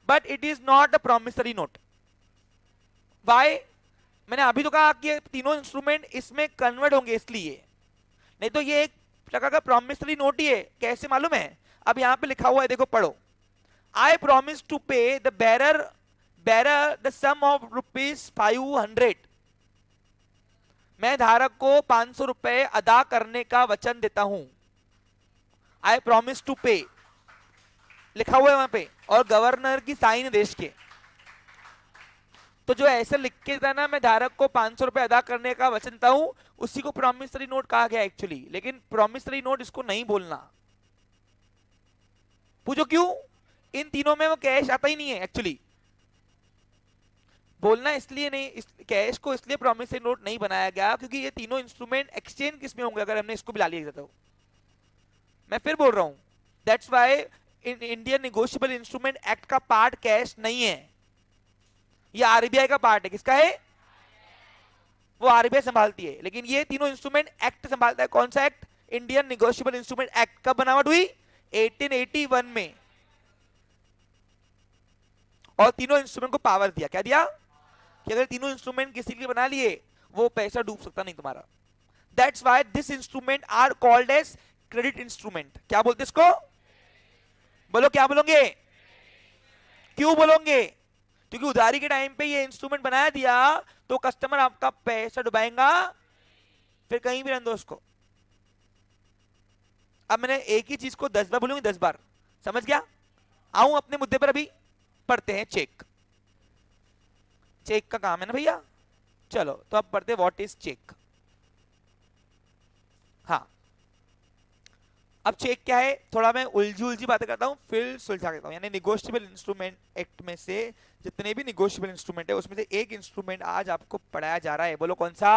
but it is not a promissory note. Why? मैंने अभी तो कहा कि तीनों इंस्ट्रूमेंट इसमें कन्वर्ट होंगे, इसलिए। नहीं तो ये एक प्रकार का प्रॉमिसरी नोट ही है। कैसे मालूम है? अब यहां पे लिखा हुआ है, देखो पढ़ो। I promise to pay the bearer the sum of ₹500। मैं धारक को 500 रुपए अदा करने का वचन देता हूं। I promise to pay लिखा हुआ है वहां पे, और गवर्नर की साइन है देश के। तो जो ऐसे लिख के था ना, मैं धारक को 500 रुपए अदा करने का वचन देता हूं, उसी को प्रॉमिसरी नोट कहा गया एक्चुअली। लेकिन प्रॉमिसरी नोट इसको नहीं बोलना। पूछो क्यों? इन तीनों में वो कैश आता ही नहीं है एक्चुअली। बोलना इसलिए नहीं, कैश को इसलिए प्रॉमिसरी नोट नहीं बनाया गया क्योंकि ये तीनों इंस्ट्रूमेंट एक्सचेंज किस में होंगे अगर हमने इसको भी ला लिया तो। मैं फिर बोल रहा हूं, that's why Indian negotiable instrument act का पार्ट कैश नहीं है। ये आरबीआई का पार्ट है, किसका है, वो आरबीआई संभालती है, लेकिन ये तीनों इंस्ट्रूमेंट एक्ट संभालता है। कौन सा act, Indian negotiable instrument act. कब बनावट हुई, 1881 में। और तीनों इंस्ट्रूमेंट को पावर दिया, क्या दिया, कि अगर तीनों इंस्ट्रूमेंट किसी के लिए बना लिए, वो पैसा डूब सकता नहीं तुम्हारा। That's why this instrument are called as credit instrument. क्या बोलते इसको, बोलो क्या बोलोगे, क्यों बोलोगे, क्योंकि उधारी के टाइम पे ये इंस्ट्रूमेंट बनाया दिया तो कस्टमर आपका पैसा डुबाएगा, फिर कहीं भी रहने दो उसको। अब मैंने एक ही चीज को 10 बार बोलूंगी, 10 बार, समझ गया। आऊं अपने मुद्दे पर, अभी पढ़ते हैं चेक। चेक का काम है ना भैया, चलो तो अब पढ़ते व्हाट इज चेक। हाँ, अब चेक क्या है, थोड़ा मैं उलझी उलझी बातें करता हूं, फिर सुलझा देता हूं। यानी निगोशिएबल इंस्ट्रूमेंट एक्ट में से जितने भी निगोशिएबल इंस्ट्रूमेंट है, उसमें से एक इंस्ट्रूमेंट आज आपको पढ़ाया जा रहा है, बोलो कौन सा।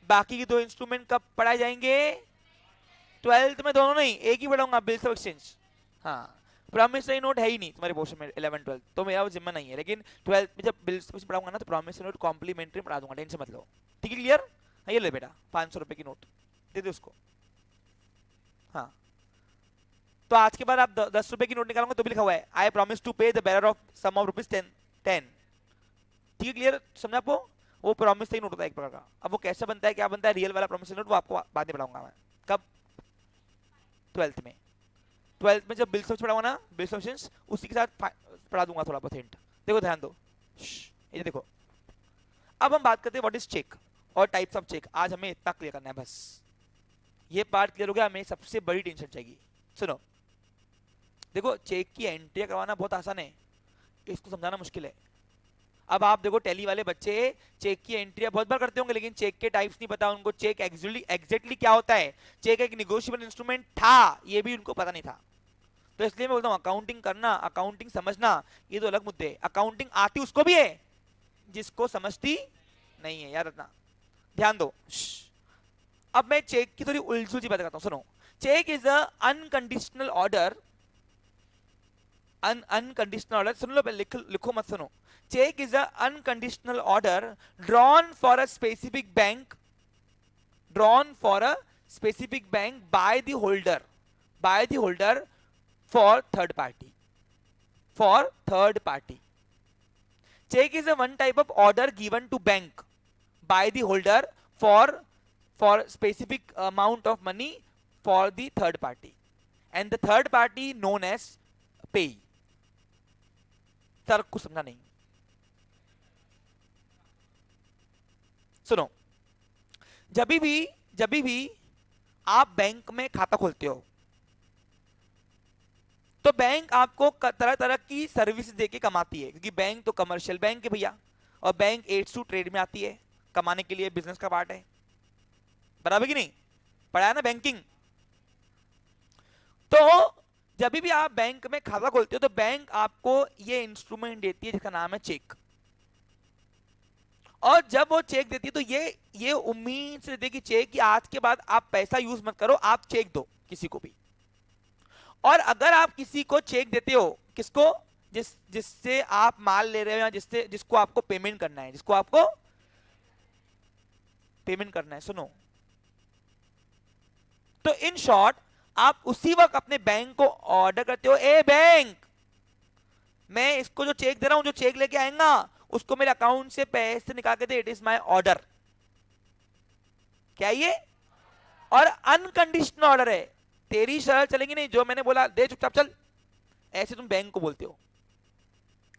बाकी के दो इंस्ट्रूमेंट कब पढ़ाए जाएंगे, 12th में दोनों नहीं, एक ही पढ़ाऊंगा, बिल्स ऑफ एक्सचेंज। हाँ, प्रॉमिसरी नोट है ही नहीं तुम्हारे पोर्शन में 11 12, तो मेरा वो जिम्मा नहीं है, लेकिन 12th में जब बिल्स पढ़ाऊंगा ना, तो प्रॉमिसरी नोट कॉम्प्लीमेंट्री पढ़ा दूंगा, टेंशन मत लो। ठीक है, क्लियर। हाँ, ये ले बेटा 500 रुपए की नोट दे दे उसको। हाँ, तो आज के बाद आप 10 रुपए की नोट निकालोगे तो भी लिखा हुआ है, I promise to pay the bearer of sum of rupees 10। ठीक है, क्लियर, समझा आपको। वो प्रॉमिस से ही नोट होता है एक प्रकार का। अब वो कैसे बनता है, क्या बनता है, रियल वाला प्रॉमिस नोट, वो आपको बाद में पढ़ाऊंगा मैं। कब, 12th में। 12th में जब बिल्स ऑफ पढ़ाऊंगा ना, बिल्स ऑफ एक्सचेंज, उसी के साथ पढ़ा दूंगा थोड़ा बहुत हिंट। देखो ध्यान दो, ये देखो। अब हम बात करते हैं व्हाट इज चेक और टाइप्स ऑफ चेक। आज हमें इतना क्लियर करना है बस, ये पार्ट क्लियर हो गया, हमें सबसे बड़ी टेंशन चाहिए। सुनो, देखो चेक की एंट्री करवाना बहुत आसान है, इसको समझाना मुश्किल है। अब आप देखो टैली वाले बच्चे चेक की एंट्री बहुत बार करते होंगे, लेकिन चेक के टाइप्स नहीं पता उनको, चेक एग्जैक्टली क्या होता है। चेक एक निगोशिएबल इंस्ट्रूमेंट था, ये भी उनको पता नहीं था। तो इसलिए मैं बोलता हूं अकाउंटिंग करना, अकाउंटिंग समझना, ये तो अलग मुद्दे। अकाउंटिंग आती उसको भी है जिसको समझती नहीं है, याद रखना, ध्यान दो। अब मैं चेक की थोड़ी उलझी बात करता हूं, सुनो। Cheque is a unconditional order, unconditional order, सुन लो, लिखो मत, सुनो। Cheque is a unconditional order drawn for a specific bank, drawn for a specific bank by the holder for third party. Check is a one type of order given to bank by the holder for specific amount of money for the third party, and the third party known as payee. तर्क को समझा नहीं, सुनो। जब भी आप bank में खाता खोलते हो, तो बैंक आपको तरह तरह की सर्विस देके कमाती है, क्योंकि बैंक तो कमर्शियल बैंक है भैया, और बैंक एड्स टू ट्रेड में आती है, कमाने के लिए, बिजनेस का पार्ट है, बराबर कि नहीं, पढ़ा है ना बैंकिंग। तो जब भी आप बैंक में खाता खोलते हो, तो बैंक आपको ये इंस्ट्रूमेंट देती है जिसका नाम है चेक। और जब वो चेक देती है, तो ये उम्मीद से देती है कि चेक कि आज के बाद आप पैसा यूज मत करो, आप चेक दो किसी को भी। और अगर आप किसी को चेक देते हो, किसको, जिससे आप माल ले रहे हो, या जिसको आपको पेमेंट करना है, सुनो। तो इन शॉर्ट, आप उसी वक्त अपने बैंक को ऑर्डर करते हो, ए बैंक, मैं इसको जो चेक दे रहा हूं, जो चेक लेके आएगा उसको मेरे अकाउंट से पैसे निकाल के दे, इट इज माई ऑर्डर। क्या ये, और अनकंडीशनल ऑर्डर है, तेरी शर्त चलेगी नहीं, जो मैंने बोला दे चुपचाप चल, ऐसे तुम बैंक को बोलते हो।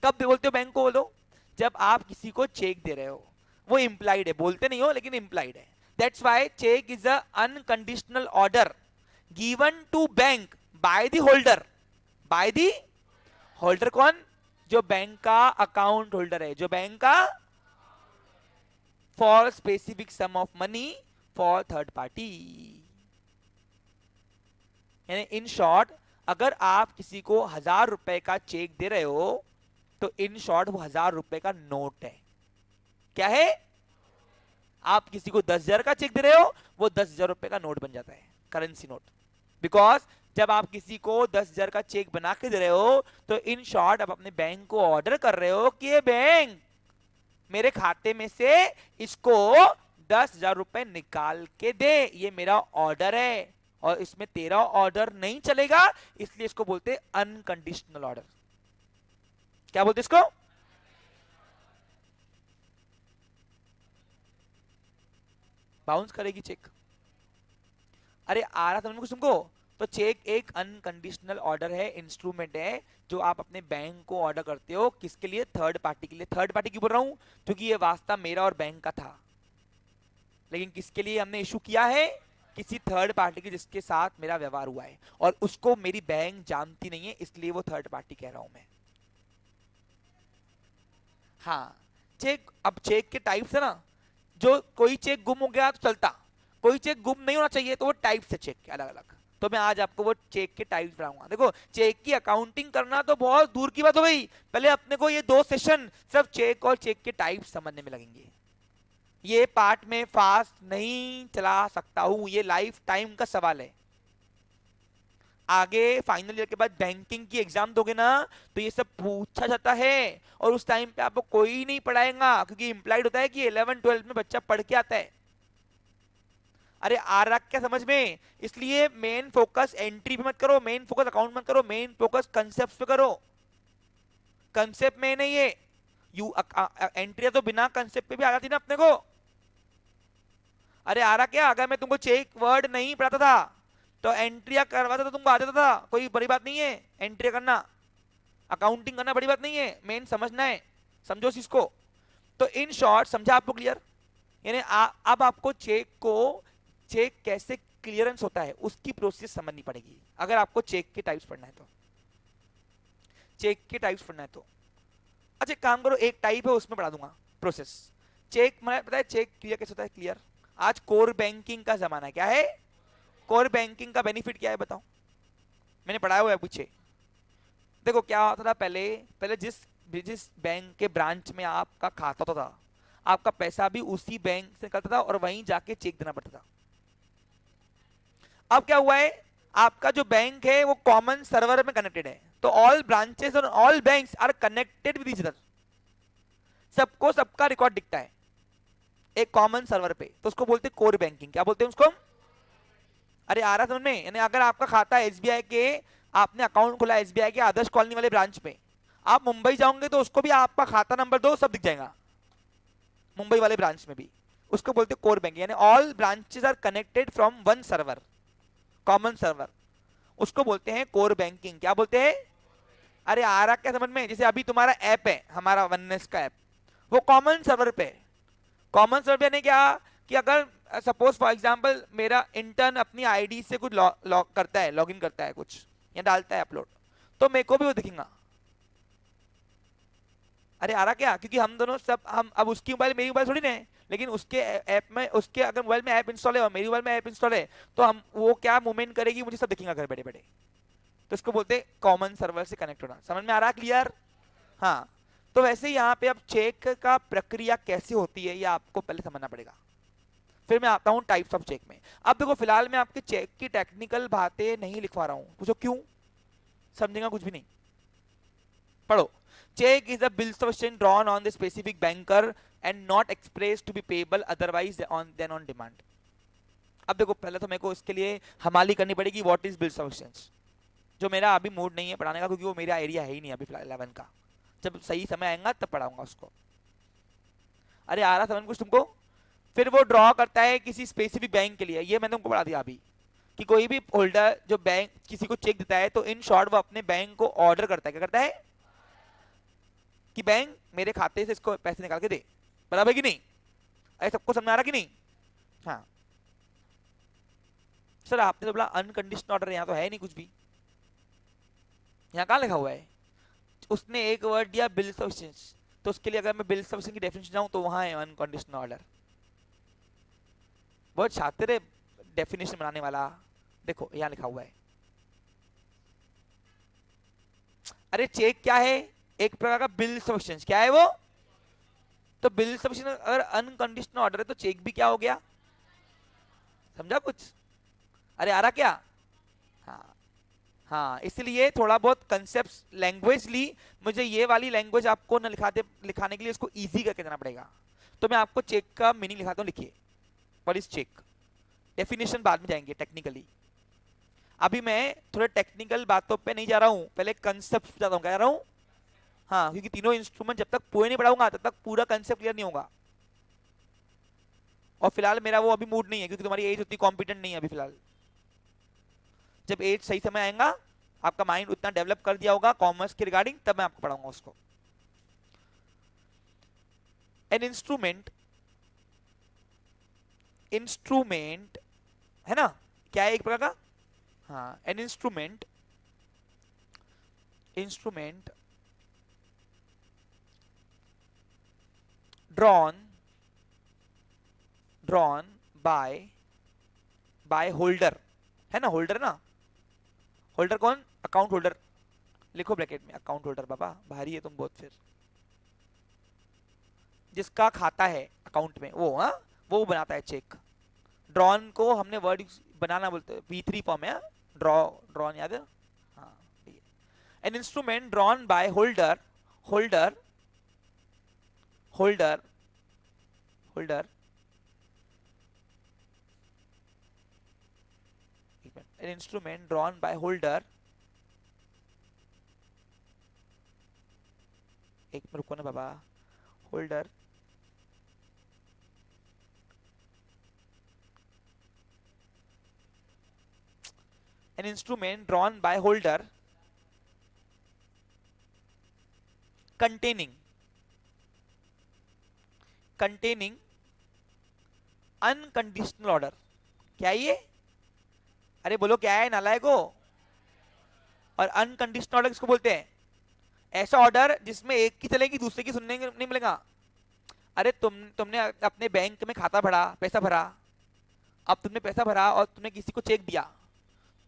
कब बोलते हो बैंक को, बोलो जब आप किसी को चेक दे रहे हो, वो इंप्लाइड है, बोलते नहीं हो लेकिन इंप्लाइड है। That's why cheque is a unconditional order given to bank by the holder कौन, जो बैंक का अकाउंट होल्डर है, जो बैंक का, for specific sum of money for third party. यानी इन शॉर्ट, अगर आप किसी को 1000 रुपए का चेक दे रहे हो, तो इन शॉर्ट वो 1000 रुपए का नोट है। क्या है, आप किसी को 10,000 का चेक दे रहे हो, वो 10,000 रुपए का नोट बन जाता है, करेंसी नोट, बिकॉज जब आप किसी को 10,000 का चेक बना के दे रहे हो तो इन शॉर्ट आप अपने बैंक को ऑर्डर कर रहे हो कि ये बैंक मेरे खाते में से इसको 10,000 रुपए निकाल के दे, ये मेरा ऑर्डर है और इसमें तेरा ऑर्डर नहीं चलेगा, इसलिए इसको बोलते अनकंडीशनल ऑर्डर। क्या बोलते इसको? बाउंस करेगी चेक। अरे आ रहा समझ में कुछ तुमको? तो चेक एक अनकंडीशनल ऑर्डर है, इंस्ट्रूमेंट है जो आप अपने बैंक को ऑर्डर करते हो। किसके लिए? थर्ड पार्टी के लिए। थर्ड पार्टी क्यों बोल रहा हूं? क्योंकि ये वास्ता मेरा और बैंक का था, लेकिन किसके लिए हमने इशू किया है? किसी थर्ड पार्टी के जिसके साथ मेरा व्यवहार हुआ है, और उसको मेरी बैंक जानती नहीं है, इसलिए वो थर्ड पार्टी कह रहा हूं मैं। हाँ, चेक, अब चेक के टाइप्स है ना, जो कोई चेक गुम हो गया तो चलता, कोई चेक गुम नहीं होना चाहिए, तो वो टाइप्स है चेक के अलग अलग। तो मैं आज आपको वो चेक के टाइप्स पढ़ाऊंगा। देखो, चेक की अकाउंटिंग करना तो बहुत दूर की बात हो गई, पहले अपने को ये 2 सेशन सिर्फ चेक और चेक के टाइप्स समझने में लगेंगे। ये पार्ट में फास्ट नहीं चला सकता हूं, ये लाइफ टाइम का सवाल है। आगे फाइनल ईयर के बाद बैंकिंग की एग्जाम दोगे ना, तो ये सब पूछा जाता है, और उस टाइम पे आपको कोई नहीं पढ़ाएगा, क्योंकि इंप्लाइड होता है कि 11-12 में बच्चा पढ़ के आता है। अरे आ रहा क्या समझ में? इसलिए मेन फोकस एंट्री पे मत करो, मेन फोकस अकाउंट मत करो, मेन फोकस कंसेप्ट पे करो। कंसेप्ट में नहीं है, यू एंट्री तो बिना कंसेप्ट पे भी आ जाती ना अपने को। अरे आ रहा क्या? अगर मैं तुमको चेक वर्ड नहीं पढ़ाता था तो एंट्रिया करवाता तो तुमको आ जाता था, कोई बड़ी बात नहीं है एंट्री करना, अकाउंटिंग करना बड़ी बात नहीं है, मेन समझना है, समझो इस इसको। तो इन शॉर्ट समझा आपको? क्लियर? यानी अब आपको चेक को, चेक कैसे क्लियरेंस होता है उसकी प्रोसेस समझनी पड़ेगी, अगर आपको चेक के टाइप्स पढ़ना है तो। चेक के टाइप्स पढ़ना है तो अच्छा काम करो, एक टाइप है उसमें पढ़ा दूंगा प्रोसेस। चेक मतलब पता है चेक क्लियर कैसे होता है? क्लियर। आज कोर बैंकिंग का जमाना है। क्या है कोर बैंकिंग का बेनिफिट? क्या है बताओ? मैंने पढ़ाया हुआ है, पूछे। देखो क्या होता था पहले, पहले जिस जिस बैंक के ब्रांच में आपका खाता होता था, आपका पैसा भी उसी बैंक से निकलता था और वहीं जाके चेक देना पड़ता था। अब क्या हुआ है, आपका जो बैंक है वो कॉमन सर्वर में कनेक्टेड है, तो ऑल ब्रांचेस और all banks are connected with each other, सबको सबका रिकॉर्ड दिखता है एक कॉमन सर्वर पे, तो उसको बोलते हैं कोर बैंकिंग। क्या बोलते हैं उसको? अरे आ रहा समझ में? यानी अगर आपका खाता है एसबीआई के, आपने अकाउंट खोला एसबीआई के आदर्श कॉलोनी वाले ब्रांच में, आप मुंबई जाओगे तो उसको भी आपका खाता नंबर दो सब दिख जाएगा, मुंबई वाले ब्रांच में भी। उसको बोलते हैं कोर बैंकिंग, यानी all branches are connected from one server, common server, उसको बोलते हैं कोर बैंकिंग। क्या बोलते हैं? अरे आ रहा क्या समझ में? जैसे अभी तुम्हारा ऐप है, हमारा वननेस का ऐप, वो कॉमन सर्वर पे है। कॉमन सर्वर यानी क्या कि अगर सपोज फॉर एग्जांपल मेरा इंटर्न अपनी आईडी से कुछ लॉग करता है, लॉगिन करता है कुछ या डालता है अपलोड, तो मेरे को भी वो दिखेगा। अरे आ रहा क्या? क्योंकि हम दोनों सब, हम अब उसकी मोबाइल मेरी मोबाइल थोड़ी ना है, लेकिन उसके ऐप में, उसके अगर मोबाइल में ऐप इंस्टॉल है और मेरी मोबाइल में ऐप इंस्टॉल है, तो हम वो क्या मूवमेंट करेगी मुझे सब दिखेगा घर बैठे बैठे। तो इसको बोलते हैं कॉमन सर्वर से कनेक्ट होना। समझ में आ रहा? क्लियर? हाँ। तो वैसे यहाँ पे अब चेक का प्रक्रिया कैसे होती है ये आपको पहले समझना पड़ेगा, फिर मैं आता हूँ टाइप्स ऑफ चेक में। अब देखो फिलहाल मैं आपके चेक की टेक्निकल बातें नहीं लिखवा रहा हूँ, पूछो क्यों? समझेगा कुछ भी नहीं। पढ़ो। Cheque is a bill of exchange drawn on the specific banker and not express to be payable otherwise on then on demand. अब देखो पहले तो मेरे को इसके लिए हमाली करनी पड़ेगी, what is bills of exchange, जो मेरा अभी मूड नहीं है पढ़ाने का, क्योंकि वो मेरा एरिया है ही नहीं अभी फिलहाल 11 का, जब सही समय आएगा तब पढ़ाऊंगा उसको। अरे आ रहा समझ कुछ तुमको? फिर वो ड्रॉ करता है किसी स्पेसिफिक बैंक के लिए, ये मैंने तुमको पढ़ा दिया अभी, कि कोई भी होल्डर जो बैंक किसी को चेक देता है तो इन शॉर्ट वो अपने बैंक को ऑर्डर करता है। क्या करता है? कि बैंक मेरे खाते से इसको पैसे निकाल के दे। बराबर कि नहीं? अरे सबको समझ आ रहा कि नहीं? हाँ सर, आपने तो बोला अनकंडीशनल ऑर्डर, यहाँ तो है नहीं कुछ भी, यहाँ कहाँ लिखा हुआ है? उसने एक वर्ड दिया बिल्स ऑफ एक्सचेंज, तो उसके लिए अगर मैं बिल्स ऑफ एक्सचेंज की डेफिनेशन जाऊं तो वहां है अनकंडीशनल ऑर्डर। बहुत शातिर है डेफिनेशन बनाने वाला। देखो यहाँ लिखा हुआ है। अरे चेक क्या है? एक प्रकार का बिल्स ऑफ एक्सचेंज। क्या है वो? तो बिल्स ऑफ एक्सचेंज अगर अनकंडीशनल ऑर्डर है तो चेक भी क्या हो गया? समझा कुछ? अरे आ रहा क्या? हाँ। हाँ, इसलिए थोड़ा बहुत कंसेप्ट लैंग्वेजली मुझे ये वाली लैंग्वेज आपको न लिखाने के लिए इसको इजी करके देना पड़ेगा। तो मैं आपको चेक का मीनिंग लिखाता हूँ, लिखिए। What is check? डेफिनेशन बाद में जाएंगे टेक्निकली। अभी मैं थोड़े टेक्निकल बातों पे नहीं जा रहा हूँ, पहले कंसेप्ट जाता हूँ, कह रहा हूँ। हाँ, क्योंकि तीनों इंस्ट्रूमेंट जब तक पूरे नहीं पढ़ाऊंगा तब तक पूरा कंसेप्ट क्लियर नहीं होगा। और फिलहाल मेरा वो अभी मूड नहीं है, क्योंकि तुम्हारी एज उतनी कॉम्पिटेंट नहीं है अभी फिलहाल। जब एज सही समय आएगा, आपका माइंड उतना डेवलप कर दिया होगा कॉमर्स के रिगार्डिंग, तब मैं आपको पढ़ाऊंगा उसको। एन इंस्ट्रूमेंट, इंस्ट्रूमेंट है ना, क्या है एक प्रकार का? हाँ, an instrument, instrument drawn, drawn by holder, है ना, होल्डर ना। होल्डर कौन? Account holder. लिखो ब्रैकेट में अकाउंट होल्डर, बाबा भारी है तुम बहुत। फिर जिसका खाता है अकाउंट में वो, हाँ, वो बनाता है चेक। ड्रॉन को हमने वर्ड बनाना बोलते हैं, V3 फॉर्म है। ड्रॉ, ड्रॉन याद है? हाँ। An instrument drawn by holder, holder, holder, holder, an instrument drawn by holder, एक मिनट रुको ना बाबा, holder, an instrument drawn by holder containing, containing unconditional order। क्या ये? अरे बोलो क्या है नालायको? और अनकंडीशनल ऑर्डर किसको बोलते हैं? ऐसा ऑर्डर जिसमें एक की चलेगी दूसरे की सुनने नहीं मिलेगा। अरे तुमने अपने बैंक में खाता भरा, पैसा भरा, अब तुमने पैसा भरा और तुमने किसी को चेक दिया,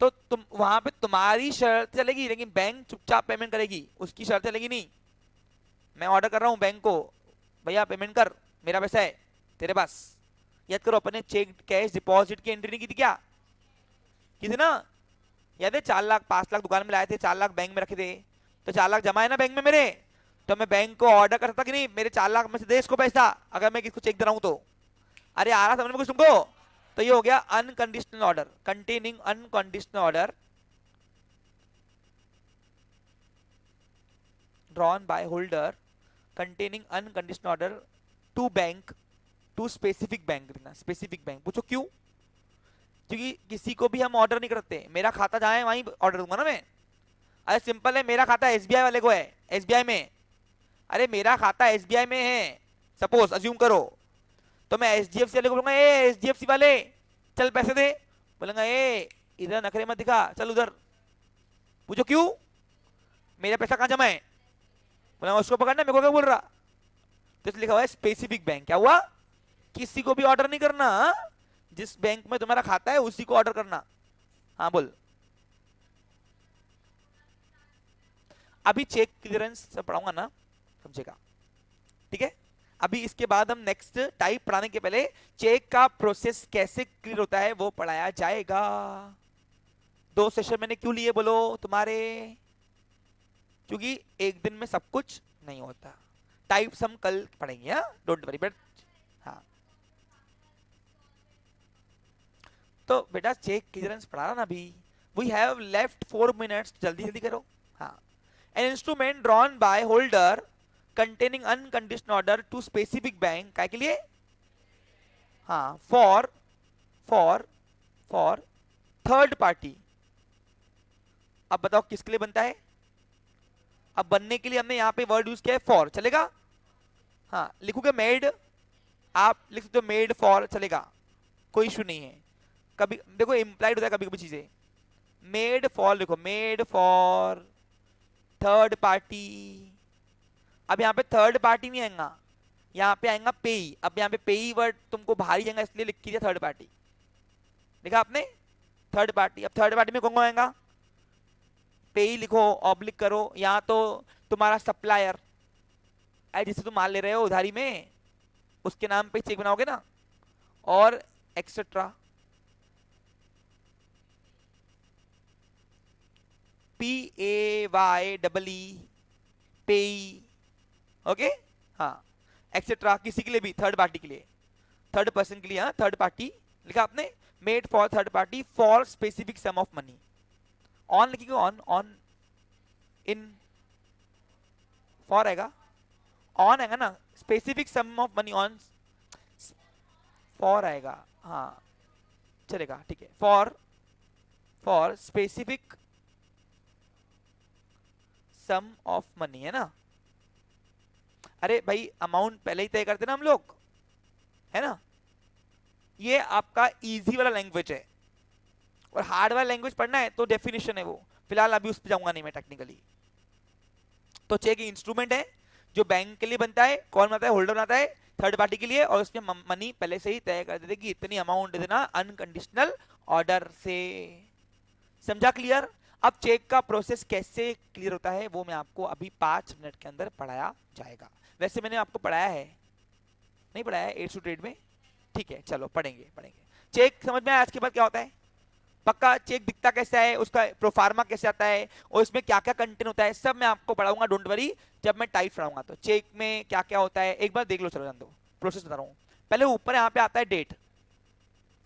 तो तुम वहां पे तुम्हारी शर्त चलेगी, लेकिन बैंक चुपचाप पेमेंट करेगी, उसकी शर्त चलेगी नहीं। मैं ऑर्डर कर रहा हूँ बैंक को, भैया पेमेंट कर, मेरा पैसा है तेरे पास। याद करो अपने चेक कैश डिपॉजिट की एंट्री नहीं की थी क्या? की थी ना? याद है 4 लाख 5 लाख दुकान में लाए थे, 4 लाख बैंक में रखे थे, तो 4 लाख जमा है ना बैंक में मेरे। तो मैं बैंक को ऑर्डर कर सकता कि नहीं, मेरे 4 लाख में से दे इसको पैसा, अगर मैं किसको चेक दे रहा हूं तो। अरे आ रहा समझ में कुछ तुमको? तो ये हो गया unconditional order, containing unconditional order drawn by holder containing unconditional order to bank, to specific bank. Specific bank पूछो क्यों? क्योंकि किसी को भी हम ऑर्डर नहीं करते, मेरा खाता जहां है वहीं ऑर्डर दूंगा ना मैं। अरे सिंपल है, मेरा खाता एसबीआई वाले को है, एसबीआई में। अरे मेरा खाता एसबीआई में है, सपोज अज्यूम करो, तो मैं एचडीएफसी वाले को बोलूंगा, ए एचडीएफसी वाले चल पैसे दे, बोलेगा ए इधर नखरे मत दिखा, चल उधर। पूछो क्यों? मेरा पैसा कहाँ जमा है? बोला उसको पकड़ना, मेरे को क्या बोल रहा? तो इसलिए लिखा हुआ है स्पेसिफिक बैंक। क्या हुआ? किसी को भी ऑर्डर नहीं करना, जिस बैंक में तुम्हारा खाता है उसी को ऑर्डर करना। हाँ बोल। अभी चेक क्लियरेंस से पढ़ाऊंगा ना, समझेगा? ठीक है। अभी इसके बाद हम नेक्स्ट टाइप पढ़ाने के पहले चेक का प्रोसेस कैसे क्लियर होता है वो पढ़ाया जाएगा। 2 सेशन मैंने क्यों लिए बोलो तुम्हारे? क्योंकि एक दिन में सब कुछ नहीं होता। टाइप्स हम कल पढ़ेंगे, हाँ, डोंट वरी। बट हाँ, तो बेटा चेक क्लियरेंस पढ़ा रहा ना अभी। वी हैव लेफ्ट 4 मिनट्स, जल्दी जल्दी करो। हाँ, an instrument drawn by holder containing unconditional order to specific bank, काय के लिए? हाँ, for for for third party. अब बताओ किसके लिए बनता है? अब बनने के लिए हमने यहां पे वर्ड यूज किया है फॉर, चलेगा? हाँ, लिखोगे मेड, आप लिख सकते हो मेड फॉर, चलेगा, कोई इशू नहीं है। कभी देखो इंप्लाइड होता है कभी कभी चीजें। मेड फॉर लिखो, मेड फॉर थर्ड पार्टी। अब यहाँ पे थर्ड पार्टी नहीं आएगा, यहाँ पे आएगा पेई। अब यहाँ पे पेई वर्ड तुमको भारी आएगा, इसलिए लिख दिया थर्ड पार्टी। लिखा आपने थर्ड पार्टी। अब थर्ड पार्टी में कौन कौन आएगा? पेई लिखो, ऑब्लिक करो, यहाँ तो तुम्हारा सप्लायर है जिससे तुम माल ले रहे हो उधारी में, उसके नाम पे चेक बनाओगे ना, और एक्सेट्रा। PAYEE, पेई, ओके, हाँ, एक्सेट्रा, किसी के लिए भी, थर्ड पार्टी के लिए, थर्ड पर्सन के लिए, हाँ, थर्ड पार्टी लिखा आपने, made for third party for specific sum of money, on लिखेंगे, ऑन, ऑन, इन, फॉर आएगा, ऑन आएगा ना, specific sum of money on, for आएगा, हाँ चलेगा, ठीक है, for specific sum of money, है ना। अरे भाई अमाउंट पहले ही तय करते ना हम लोग, है ना। ये आपका इजी वाला लैंग्वेज है, और हार्ड वाला लैंग्वेज पढ़ना है तो डेफिनेशन है वो, फिलहाल अभी उस पर जाऊंगा नहीं मैं टेक्निकली। तो चेक इंस्ट्रूमेंट है जो बैंक के लिए बनता है, कौन बनाता है, होल्डर बनाता है थर्ड पार्टी के लिए, और उसमें मनी पहले से ही तय कर देते कि इतनी अमाउंट देना अनकंडीशनल ऑर्डर से। समझा, क्लियर। अब चेक का प्रोसेस कैसे क्लियर होता है वो मैं आपको अभी 5 मिनट के अंदर पढ़ाया जाएगा। वैसे मैंने आपको पढ़ाया है, नहीं पढ़ाया है 8 ट्रेड में, ठीक है, चलो पढ़ेंगे पढ़ेंगे। चेक समझ में आया आज के बाद क्या होता है, पक्का। चेक दिखता कैसा है, उसका प्रोफार्मा कैसे आता है, और इसमें क्या क्या कंटेंट होता है, सब मैं आपको पढ़ाऊंगा, डोंट वरी, जब मैं टाइप पढ़ाऊंगा। तो चेक में क्या क्या होता है एक बार देख लो, चलो जान दो, प्रोसेस बता रहा हूँ। पहले ऊपर यहाँ पे आता है डेट,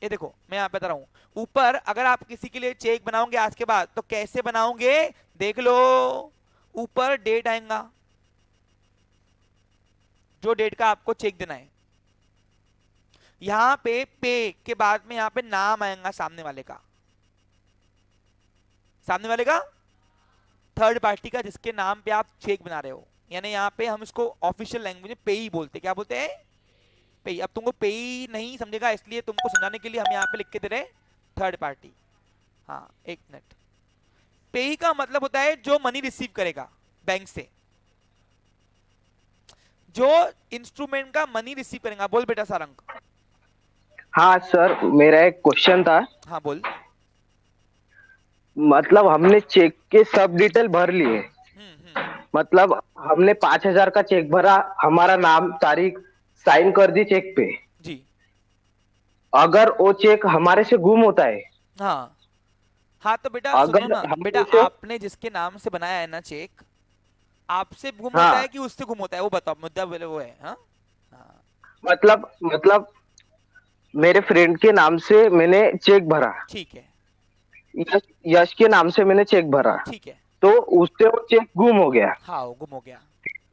ये देखो मैं यहाँ पे बता रहा हूँ ऊपर, अगर आप किसी के लिए चेक बनाओगे आज के बाद तो कैसे बनाओगे, देख लो, ऊपर डेट आएगा, जो डेट का आपको चेक देना है। यहाँ पे के बाद में यहाँ पे नाम आएगा सामने वाले का, सामने वाले का, थर्ड पार्टी का, जिसके नाम पे आप चेक बना रहे हो, यानी यहाँ पे हम इसको ऑफिशियल लैंग्वेज में पेई बोलते हैं। क्या बोलते हैं, पेई। अब तुमको पेई नहीं समझेगा, इसलिए तुमको समझाने के लिए हम यहाँ पे लिख के दे रहे हैं थर्ड पार्टी। हाँ एक मिनट, पेई का मतलब होता है जो मनी रिसीव करेगा बैंक से, जो इंस्ट्रूमेंट का मनी रिसीव करेगा। बोल बेटा सारंग। हाँ सर, मेरा एक क्वेश्चन था। हाँ बोल। मतलब हमने चेक के सब डिटेल भर लिए, हम्म। मतलब हमने 5,000 का चेक भरा, हमारा नाम तारीख साइन कर दी चेक पे। जी। अगर वो चेक हमारे से गुम होता है, हाँ हाँ, तो बेटा सुनो अगर ना बेटा, हमने उसे, आपने जिसके नाम से बनाया है ना चेक, आपसे गुम होता है हाँ, कि उससे गुम होता है, वो बताओ, मुद्दा बोले वो है। हाँ हाँ मतलब मेरे फ्रेंड के नाम से मैंने चेक भरा, ठीक है यश यश के नाम से मैंने चेक भरा, ठीक है। तो उससे वो चेक गुम हो गया, हाँ वो गुम हो गया,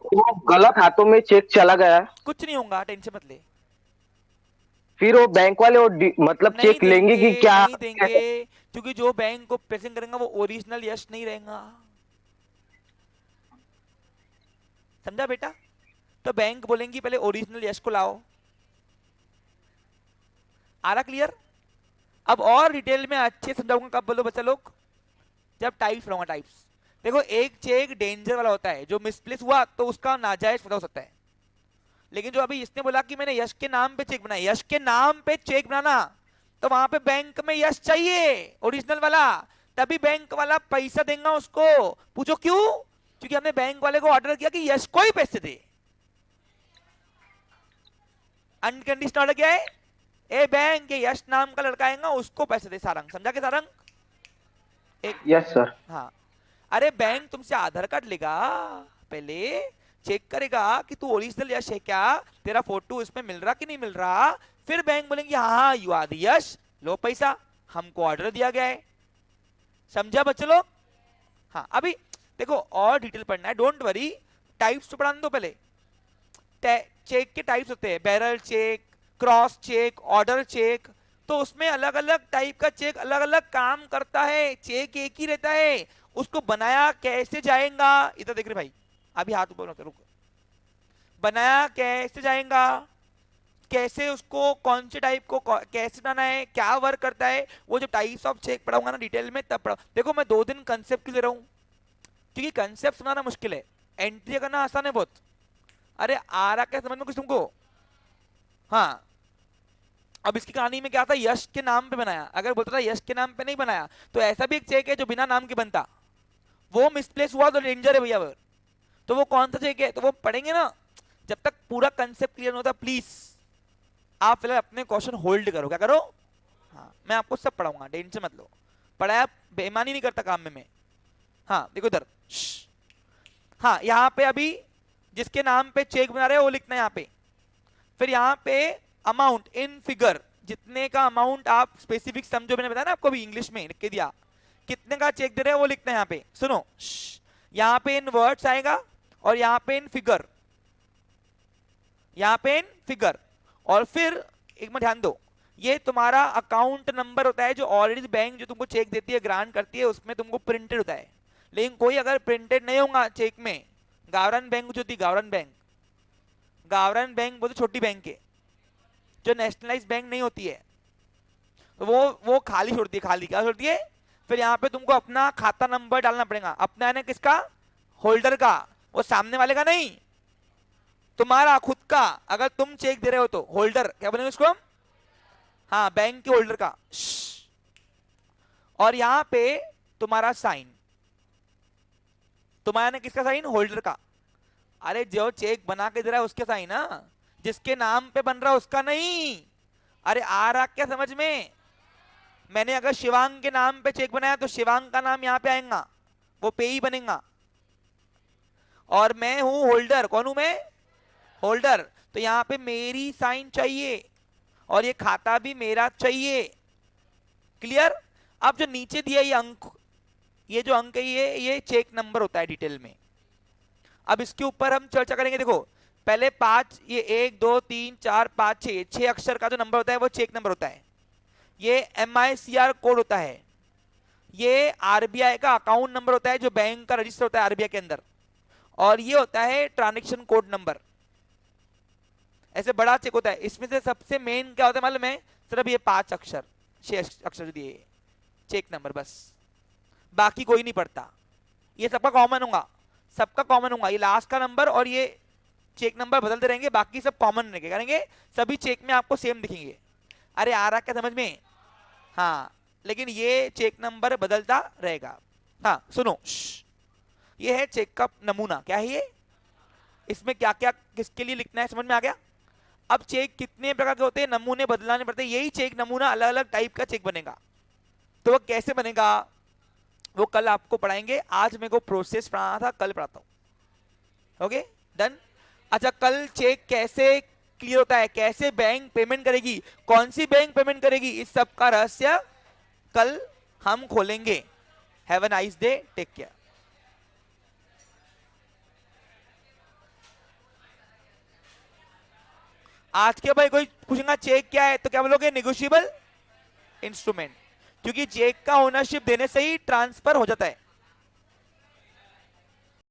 वो गलत हाथों में चेक चला गया। कुछ नहीं होगा, टेंशन मत ले। फिर वो बैंक वाले वो मतलब नहीं चेक लेंगे देंगे, कि क्या? नहीं देंगे, क्योंकि जो बैंक को प्रेजेंट करेंगे वो ओरिजिनल यश नहीं रहेगा। समझा बेटा। तो बैंक बोलेंगी पहले ओरिजिनल यश को लाओ। आ रहा क्लियर। अब और डिटेल में अच्छे समझाऊंगा, कब बोलो बच्चा लोग, जब टाइप्स रहूंगा। टाइप्स देखो, एक चेक डेंजर वाला होता है, जो मिसप्लेस हुआ तो उसका नाजायज फायदा हो सकता है। लेकिन जो अभी इसने बोला कि मैंने यश के नाम पे चेक बनाया, यश के नाम पे चेक बनाना, तो वहां पे बैंक में यश चाहिए ओरिजिनल वाला, तभी बैंक वाला पैसा देगा उसको। पूछो क्यों, क्योंकि हमने बैंक वाले को ऑर्डर किया कि यश को ही पैसे दे। अनकंडीशनल ऑर्डर क्या है, ए बैंक, ये यश नाम का लड़का आएगा उसको पैसे दे। सारंग समझा के सारंग, एक यस सर। हाँ। अरे बैंक तुमसे आधार कार्ड लेगा, पहले चेक करेगा कि तू ओरिजिनल यश है क्या, तेरा फोटो इसमें मिल रहा कि नहीं मिल रहा, फिर बैंक बोलेंगे हाँ हाँ यू आर द यश, लो पैसा, हमको ऑर्डर दिया गया है। समझा बच्चे लोग। हाँ अभी देखो और डिटेल पढ़ना है, डोंट वरी, टाइप्स तो पढ़ाने दो पहले। चेक के टाइप्स होते हैं, bearer cheque, cross cheque, order cheque, तो उसमें अलग अलग टाइप का चेक अलग अलग काम करता है, चेक एक ही रहता है, उसको बनाया कैसे जाएगा, इधर देख रहे भाई, अभी हाथ ऊपर मत रुको, बनाया कैसे जाएगा, कैसे उसको कौन से टाइप को कैसे बनाना है, क्या वर्क करता है, वो जब टाइप्स ऑफ चेक पढ़ाऊंगा ना डिटेल में तब पढ़ाऊं। देखो मैं 2 दिन कंसेप्ट क्यों दे रहा हूं, क्योंकि कंसेप्ट सुनाना मुश्किल है, एंट्री करना आसान है बहुत। अरे आ रहा क्या समझ में कुछ तुमको। हाँ अब इसकी कहानी में क्या था, यश के नाम पे बनाया, अगर बोलता था यश के नाम पे नहीं बनाया तो ऐसा भी एक चेक है जो बिना नाम के बनता, वो मिसप्लेस हुआ तो डेंजर है भैया। तो वो कौन सा चेक है, तो वो पढ़ेंगे ना, जब तक पूरा कंसेप्ट क्लियर नहीं होता प्लीज आप फिलहाल अपने क्वेश्चन होल्ड करो। क्या करो, हाँ मैं आपको सब पढ़ाऊंगा, टेंशन मत लो, पढ़ाया बेईमानी नहीं करता काम में मैं। हाँ देखो इधर, हाँ यहाँ पे अभी जिसके नाम पे चेक बना रहे हो वो लिखना है यहाँ पे। फिर यहाँ पे अमाउंट इन फिगर, जितने का अमाउंट आप स्पेसिफिक समझो, मैंने बताया ना आपको भी इंग्लिश में लिख के दिया, कितने का चेक दे रहे हो वो लिखना है यहाँ पे। सुनो, यहाँ पे इन वर्ड्स आएगा और यहाँ पे इन फिगर, यहाँ पे इन फिगर। और फिर एक मिनट ध्यान दो, ये तुम्हारा अकाउंट नंबर होता है जो ऑलरेडी बैंक जो तुमको चेक देती है, ग्रांट करती है, उसमें तुमको प्रिंटेड होता है। लेकिन कोई अगर प्रिंटेड नहीं होगा चेक में, गावरन बैंक जो थी, गावरन बैंक बोलते छोटी बैंक के, जो नेशनलाइज बैंक नहीं होती है, तो वो खाली छोड़ती है। खाली क्या छोड़ती है? फिर यहाँ पे तुमको अपना खाता नंबर डालना पड़ेगा। अपना है किसका? होल्डर का, वो सामने वाले का नहीं, तुम्हारा खुद का। अगर तुम चेक दे रहे हो तो होल्डर क्या बनेगा उसको हम? हाँ, बैंक के होल्डर का। और यहां पे तुम्हारा साइन, तुम्हारा ना किसका साइन? होल्डर का। अरे जो चेक बना के दे रहा है उसके साइन ना, जिसके नाम पे बन रहा है उसका नहीं। अरे आ रहा क्या समझ में? मैंने अगर शिवांग के नाम पे चेक बनाया तो शिवांग का नाम यहां पे आएगा, वो पे ही बनेगा। और मैं हूं होल्डर। कौन हूं मैं? होल्डर। तो यहां पे मेरी साइन चाहिए और ये खाता भी मेरा चाहिए। क्लियर? अब जो नीचे दिया ये अंक, ये जो अंक है ये चेक नंबर होता है डिटेल में। अब इसके ऊपर हम चर्चा करेंगे। देखो पहले 5, ये 1 2 3 4 5 6 अक्षर का जो नंबर होता है वो चेक नंबर होता है। ये MICR कोड होता है। ये RBI का अकाउंट नंबर होता है जो बैंक का रजिस्टर होता है RBI के अंदर। और ये होता है ट्रांजेक्शन कोड नंबर। ऐसे बड़ा चेक होता है। इसमें से सबसे मेन क्या होता है मालूम है? सिर्फ ये 5 अक्षर 6 अक्षर दिए चेक नंबर, बस, बाकी कोई नहीं पढ़ता। ये सबका कॉमन होगा, सबका कॉमन होगा। ये लास्ट का नंबर और ये चेक नंबर बदलते रहेंगे, बाकी सब कॉमन रहेंगे। सभी चेक में आपको सेम दिखेंगे। अरे आ रहा क्या समझ में? हाँ, लेकिन ये चेक नंबर बदलता रहेगा। हाँ सुनो, ये है चेक का नमूना। क्या है ये? इसमें क्या क्या किसके लिए लिखना है समझ में आ गया? अब चेक कितने प्रकार के होते हैं, नमूने बदलाने पड़ते हैं। यही चेक नमूना अलग अलग टाइप का चेक बनेगा। तो वो कैसे बनेगा वो कल आपको पढ़ाएंगे। आज मेरे को प्रोसेस पढ़ाना था, कल पढ़ाता हूं। Okay done. अच्छा, कल चेक कैसे क्लियर होता है, कैसे बैंक पेमेंट करेगी, कौन सी बैंक पेमेंट करेगी, इस सब का रहस्य कल हम खोलेंगे। Have a nice day, take care. आज के भाई कोई पूछेगा चेक क्या है तो क्या बोलोगे? नेगोशिएबल इंस्ट्रूमेंट, क्योंकि चेक का ओनरशिप देने से ही ट्रांसफर हो जाता है।